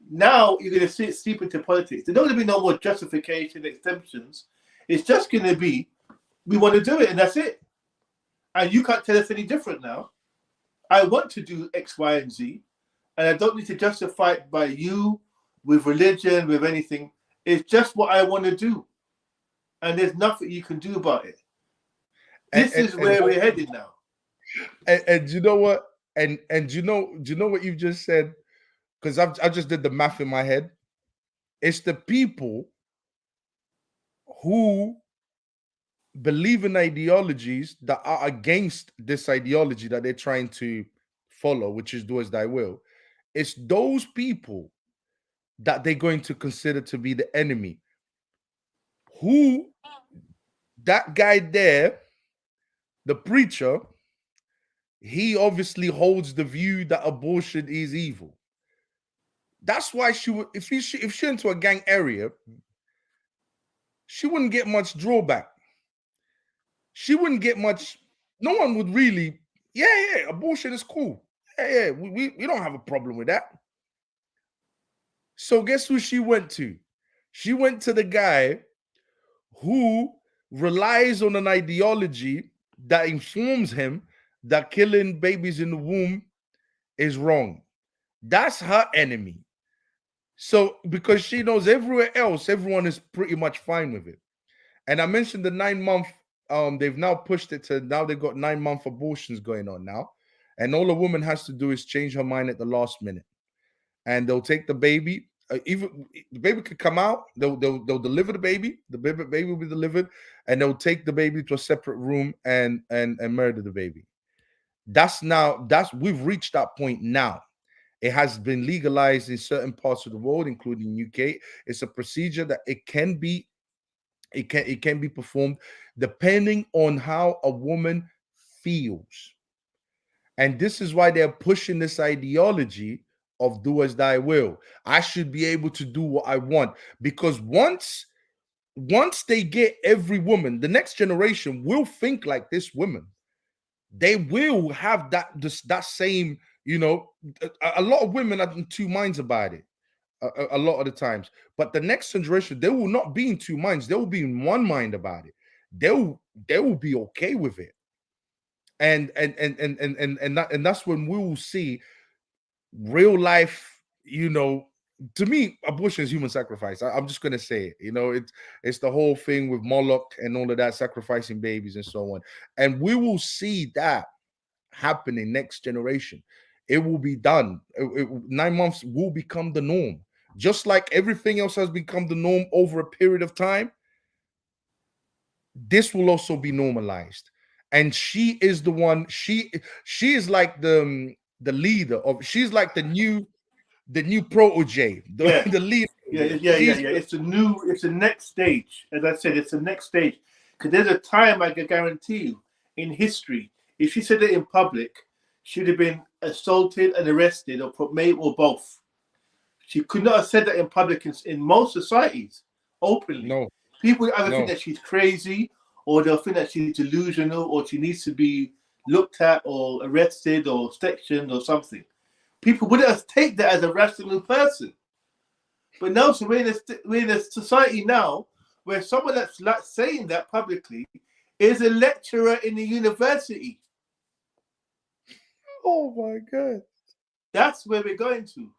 Now you're gonna see it seep into politics. There's not gonna be no more justification, exemptions. It's just gonna be, we want to do it, and that's it. And you can't tell us any different now. I want to do X, Y, and Z, and I don't need to justify it by you, with religion, with anything. It's just what I want to do, and there's nothing you can do about it. This is where we're headed now. And you know what? And do you know what you've just said? Because I just did the math in my head. It's the people who believe in ideologies that are against this ideology that they're trying to follow, which is do as thy will. It's those people that they're going to consider to be the enemy. Who, that guy there, the preacher, he obviously holds the view that abortion is evil. That's why she would, if she into a gang area, she wouldn't get much drawback. She wouldn't get much. No one would really. Yeah, abortion is cool. Yeah, we don't have a problem with that. So guess who she went to? She went to the guy who relies on an ideology that informs him that killing babies in the womb is wrong. That's her enemy. So because she knows everywhere else, everyone is pretty much fine with it. And I mentioned the 9-month, they've now pushed it to, now they've got 9-month abortions going on now. And all a woman has to do is change her mind at the last minute. And they'll take the baby. Even the baby could come out, they'll deliver the baby will be delivered, and they'll take the baby to a separate room and murder the baby. We've reached that point now. It has been legalized in certain parts of the world, including UK. It's a procedure that it can be performed depending on how a woman feels. And this is why they're pushing this ideology of do as thy will. I should be able to do what I want, because once they get every woman, the next generation will think like this woman. They will have that same, a lot of women are in two minds about it a lot of the times. But the next generation, they will not be in two minds. They will be in one mind about it. They will be okay with it. And that's when we will see real life, to me, abortion is human sacrifice. I'm just going to say it. It's the whole thing with Moloch and all of that, sacrificing babies and so on. And we will see that happening next generation. It will be done. 9 months will become the norm. Just like everything else has become the norm over a period of time, this will also be normalized. And she is the one, she is like the leader of, she's like the new protege, the leader. Yeah. It's the next stage. As I said, it's the next stage. Because there's a time, I can guarantee you, in history, if she said it in public, she'd have been assaulted and arrested, or maybe or both. She could not have said that in public in most societies, openly. No. People either think that she's crazy, or they'll think that she's delusional, or she needs to be looked at or arrested or sectioned or something. People wouldn't take that as a rational person. But now, so we're in a society now where someone that's like saying that publicly is a lecturer in the university. Oh my God. That's where we're going to.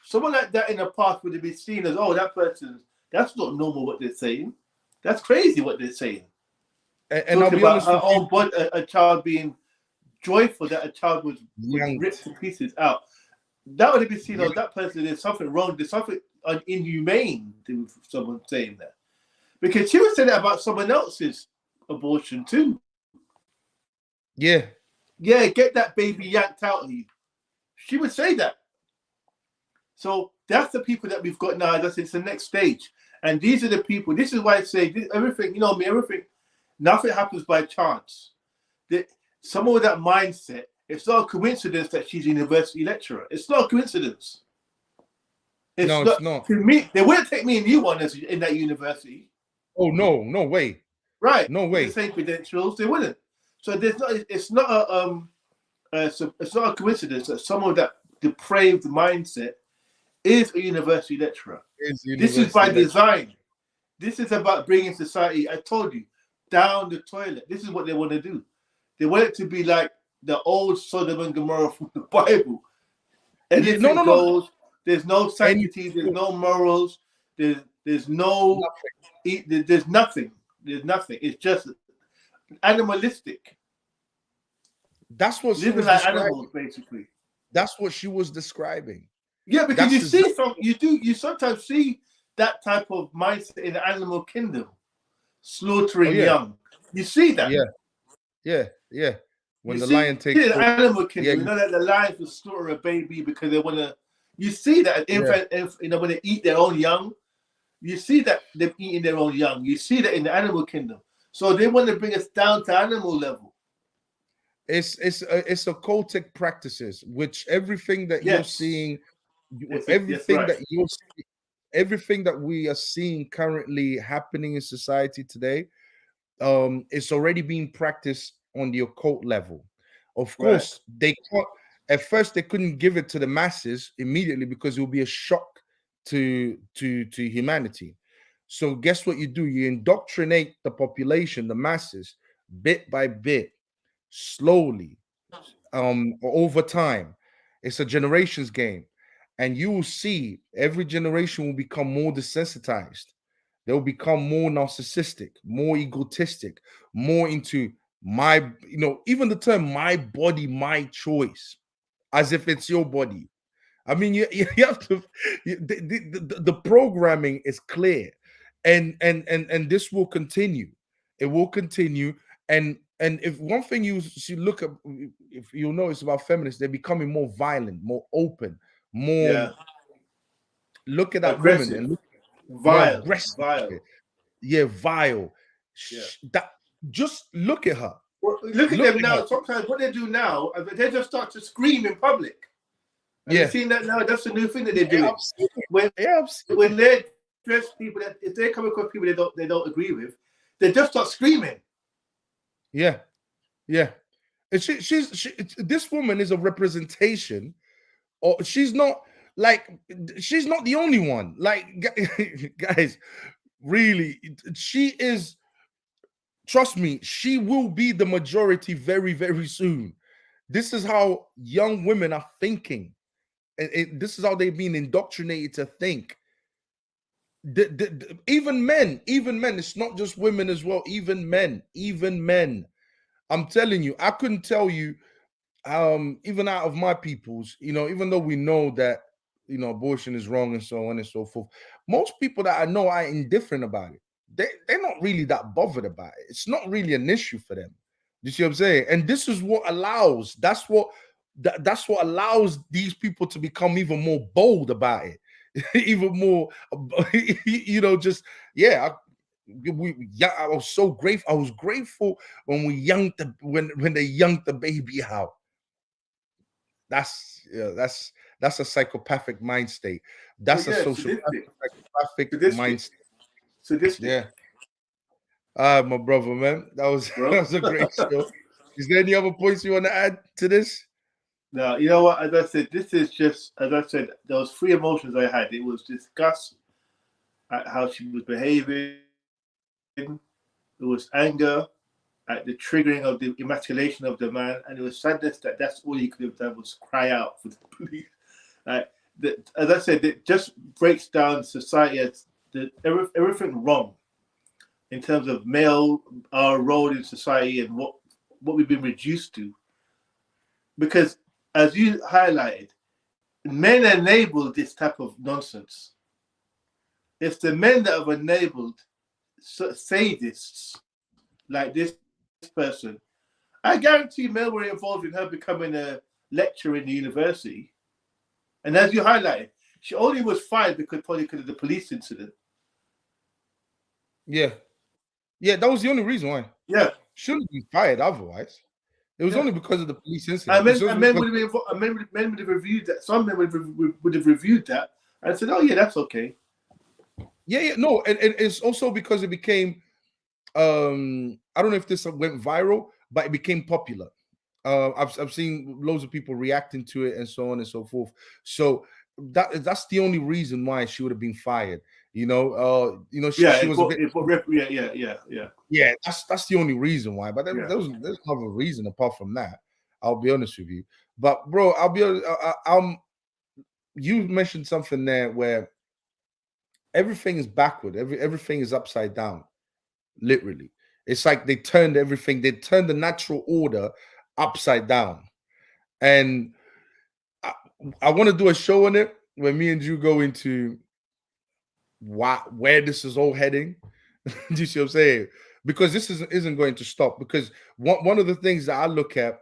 Someone like that in the past would have been seen as, oh, that's not normal what they're saying. That's crazy what they're saying. And I'll be honest with you, a child being joyful that a child was ripped to pieces out. That would have been seen as that person, there's something wrong, there's something inhumane to someone saying that. Because she was saying that about someone else's abortion too. Yeah. yeah, get that baby yanked out of you. She would say that. So that's the people that we've got now. It's the next stage. And these are the people. This is why I say everything, you know me, everything, nothing happens by chance. Some of that mindset, it's not a coincidence that she's a university lecturer. It's not a coincidence. It's not. To me, they wouldn't take me and you on in that university. Oh, no way. Right. No way. The same credentials, they wouldn't. So it's not a coincidence that someone with that depraved mindset is a university lecturer. This is by design. This is about bringing society, I told you, down the toilet. This is what they want to do. They want it to be like the old Sodom and Gomorrah from the Bible. Anything goes. There's no sanctity. There's no morals. There's no. There's nothing. There's nothing. It's just animalistic. That's what she was like describing. Animals, basically. That's what she was describing. Yeah, because you sometimes see that type of mindset in the animal kingdom, slaughtering young. You see that. Yeah. When the lion takes the animal kingdom, you know that the lions will slaughter a baby because they want to. You see that when they eat their own young, you see that they're eating their own young. You see that in the animal kingdom. So they want to bring us down to animal level. It's occultic practices, which everything that you're seeing, everything that we are seeing currently happening in society today, it's already being practiced on the occult level. Of course, they can't. At first, they couldn't give it to the masses immediately because it will be a shock to humanity. So, guess what you do? You indoctrinate the population, the masses, bit by bit, slowly, over time. It's a generations game, and you will see every generation will become more desensitized. They'll become more narcissistic, more egotistic, more into even the term "my body, my choice," as if it's your body. I mean, you have to. The programming is clear, and this will continue. It will continue, and if one thing you look at, if you notice about feminists, they're becoming more violent, more open, more. Yeah. Look at that aggressive. woman and vile. Yeah, vile. Yeah. That just look at her. Well, look at them now. Sometimes what they do now, they just start to scream in public. Have you seen that now? That's a new thing that they do. When they address people that if they come across people they don't agree with, they just start screaming. Yeah. And this woman is a representation, or she's not the only one. Like, guys, really, she is. Trust me, she will be the majority very, very soon. This is how young women are thinking. This is how they've been indoctrinated to think. Even men, it's not just women as well. Even men. I'm telling you, I couldn't tell you, even out of my peoples, even though we know that, abortion is wrong and so on and so forth. Most people that I know are indifferent about it. They're not really that bothered about it. It's not really an issue for them. You see what I'm saying? And this is what allows, that's what allows these people to become even more bold about it. Even more, I was so grateful. I was grateful when when they yanked the baby out. That's a psychopathic mind state. That's a psychopathic mind state. Yeah. My brother, man. That was a great show. Is there any other points you want to add to this? No, you know what? As I said, this is just, as I said, those three emotions I had. It was disgust at how she was behaving. It was anger at the triggering of the emasculation of the man, and it was sadness that that's all he could have done was cry out for the police. As I said, it just breaks down society as everything wrong in terms of our role in society and what we've been reduced to. Because as you highlighted, men enable this type of nonsense. It's the men that have enabled sadists like this person. I guarantee Mel were involved in her becoming a lecturer in the university. And as you highlighted, she only was fired because of the police incident. Yeah. Yeah, that was the only reason why. Yeah. Shouldn't be fired otherwise. It was Yeah. only because of the police incident. And men would have reviewed that. Some men would have reviewed that and said, "Oh yeah, that's okay." Yeah, no, and it's also because it became. I don't know if this went viral, but it became popular. I've seen loads of people reacting to it and so on and so forth. So that's the only reason why she would have been fired. She was a bit. Yeah, that's the only reason why. But there's another reason apart from that. I'll be honest with you. But bro, I'll be honest. You mentioned something there where everything is backward. Everything is upside down. Literally, it's like they turned everything. They turned the natural order upside down. And I want to do a show on it where me and you go into where this is all heading. Do you see what I'm saying? Because this isn't going to stop. Because one of the things that I look at,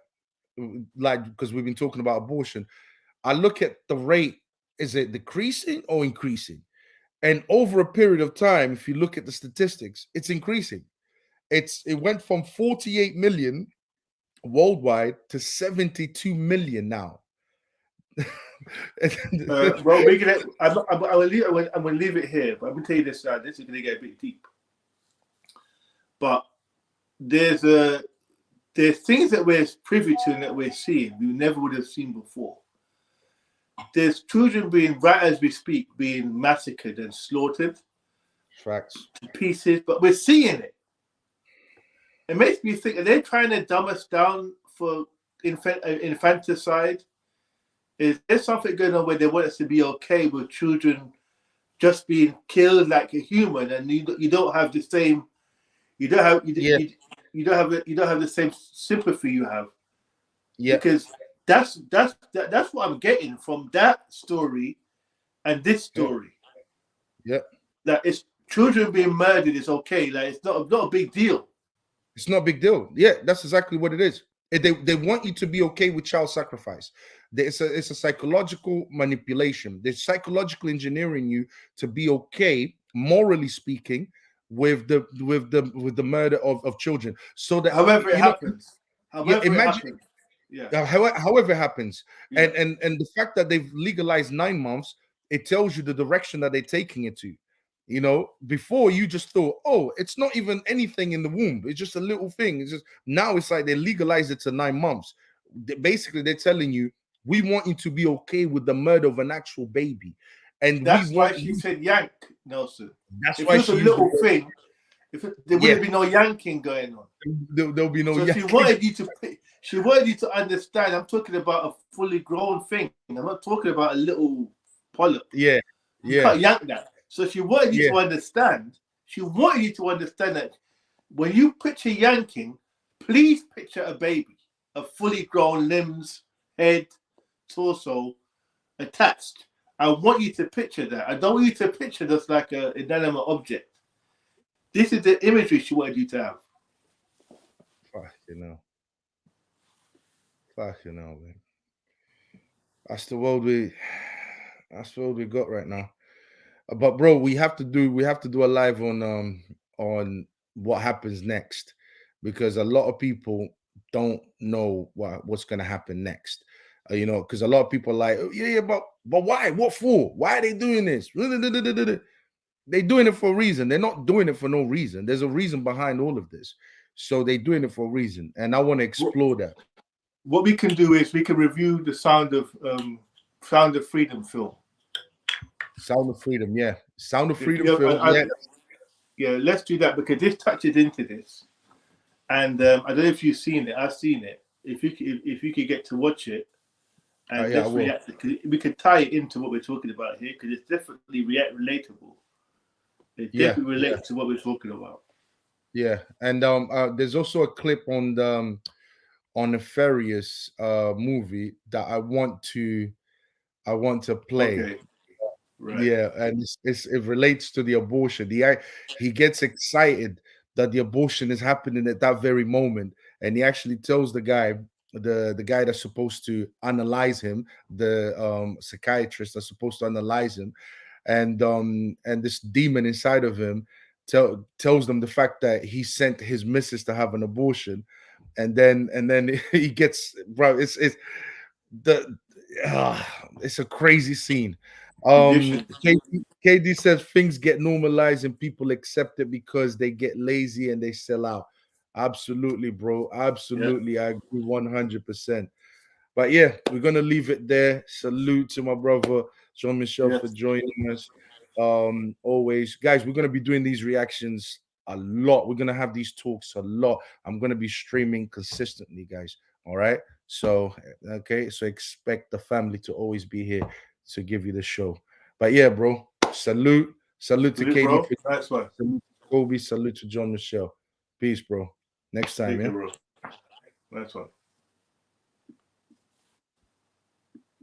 like, because we've been talking about abortion, I look at the rate. Is it decreasing or increasing? And over a period of time, if you look at the statistics, it's increasing. It went from 48 million worldwide to 72 million now. Well, we're gonna. I'm gonna leave it here, but I'm gonna tell you this. This is gonna get a bit deep. But there's things that we're privy to and that we're seeing we never would have seen before. There's children being, right as we speak, being massacred and slaughtered. Facts. To pieces, but we're seeing it. It makes me think, are they trying to dumb us down for infanticide? Is there something going on where they want us to be okay with children just being killed like a human, and you don't have the same, you don't have the same sympathy you have? Yeah, because that's what I'm getting from that story and this story. Yeah, that it's children being murdered is okay. Like it's not a big deal. It's not a big deal. Yeah, that's exactly what it is. They want you to be okay with child sacrifice. It's a psychological manipulation. They're psychologically engineering you to be okay, morally speaking, with the murder of children. So that however it happens. Yeah, however it happens. Yeah. And the fact that they've legalized 9 months, it tells you the direction that they're taking it to. Before you just thought, oh, it's not even anything in the womb. It's just a little thing. It's just now it's like they legalized it to 9 months. Basically, they're telling you, we want you to be okay with the murder of an actual baby. And that's why she said yank, Nelson. That's if why it's a little thing. There wouldn't be no yanking going on. There'll be no yanking. She wanted you to understand. I'm talking about a fully grown thing. I'm not talking about a little polyp. Yeah. You can't yank that. So she wanted you to understand. She wanted you to understand that when you picture yanking, please picture a baby, a fully grown limbs, head, torso attached. I want you to picture that. I don't want you to picture this like an inanimate object. This is the imagery she wanted you to have. Fucking hell, man. That's the world we got right now. But bro, we have to do a live on what happens next, because a lot of people don't know what's gonna happen next. Because a lot of people are like, oh, yeah, but why? What for? Why are they doing this? They're doing it for a reason. They're not doing it for no reason. There's a reason behind all of this. So they're doing it for a reason. And I want to explore that. What we can do is we can review the Sound of Freedom film. Sound of Freedom, yeah. Sound of Freedom film. Yeah, let's do that, because this touches into this. And I don't know if you've seen it. I've seen it. If you could get to watch it, and let's react. We could tie it into what we're talking about here, because it's definitely relatable. It definitely relates to what we're talking about. Yeah, and there's also a clip on the Nefarious movie that I want to play. Okay. Right. Yeah, and it relates to the abortion. He gets excited that the abortion is happening at that very moment, and he actually tells the guy, the guy that's supposed to analyze him, the psychiatrist that's supposed to analyze him, and this demon inside of him tells them the fact that he sent his missus to have an abortion, and then he gets, bro, it's the it's a crazy scene. Conditions. KD says things get normalized and people accept it because they get lazy and they sell out. Absolutely, bro. Absolutely. I agree 100%. But yeah, we're gonna leave it there. Salute to my brother Jean-Michel Yes. for joining us. Always, guys, we're gonna be doing these reactions a lot. We're gonna have these talks a lot. I'm gonna be streaming consistently, guys. All right. So okay, so expect the family to always be here to give you the show. But yeah, bro, salute to Salute, KD, bro. Nice one. salute to Kobe, salute to John Michelle. Peace, bro. Next time, Thank yeah. you, bro. Nice one.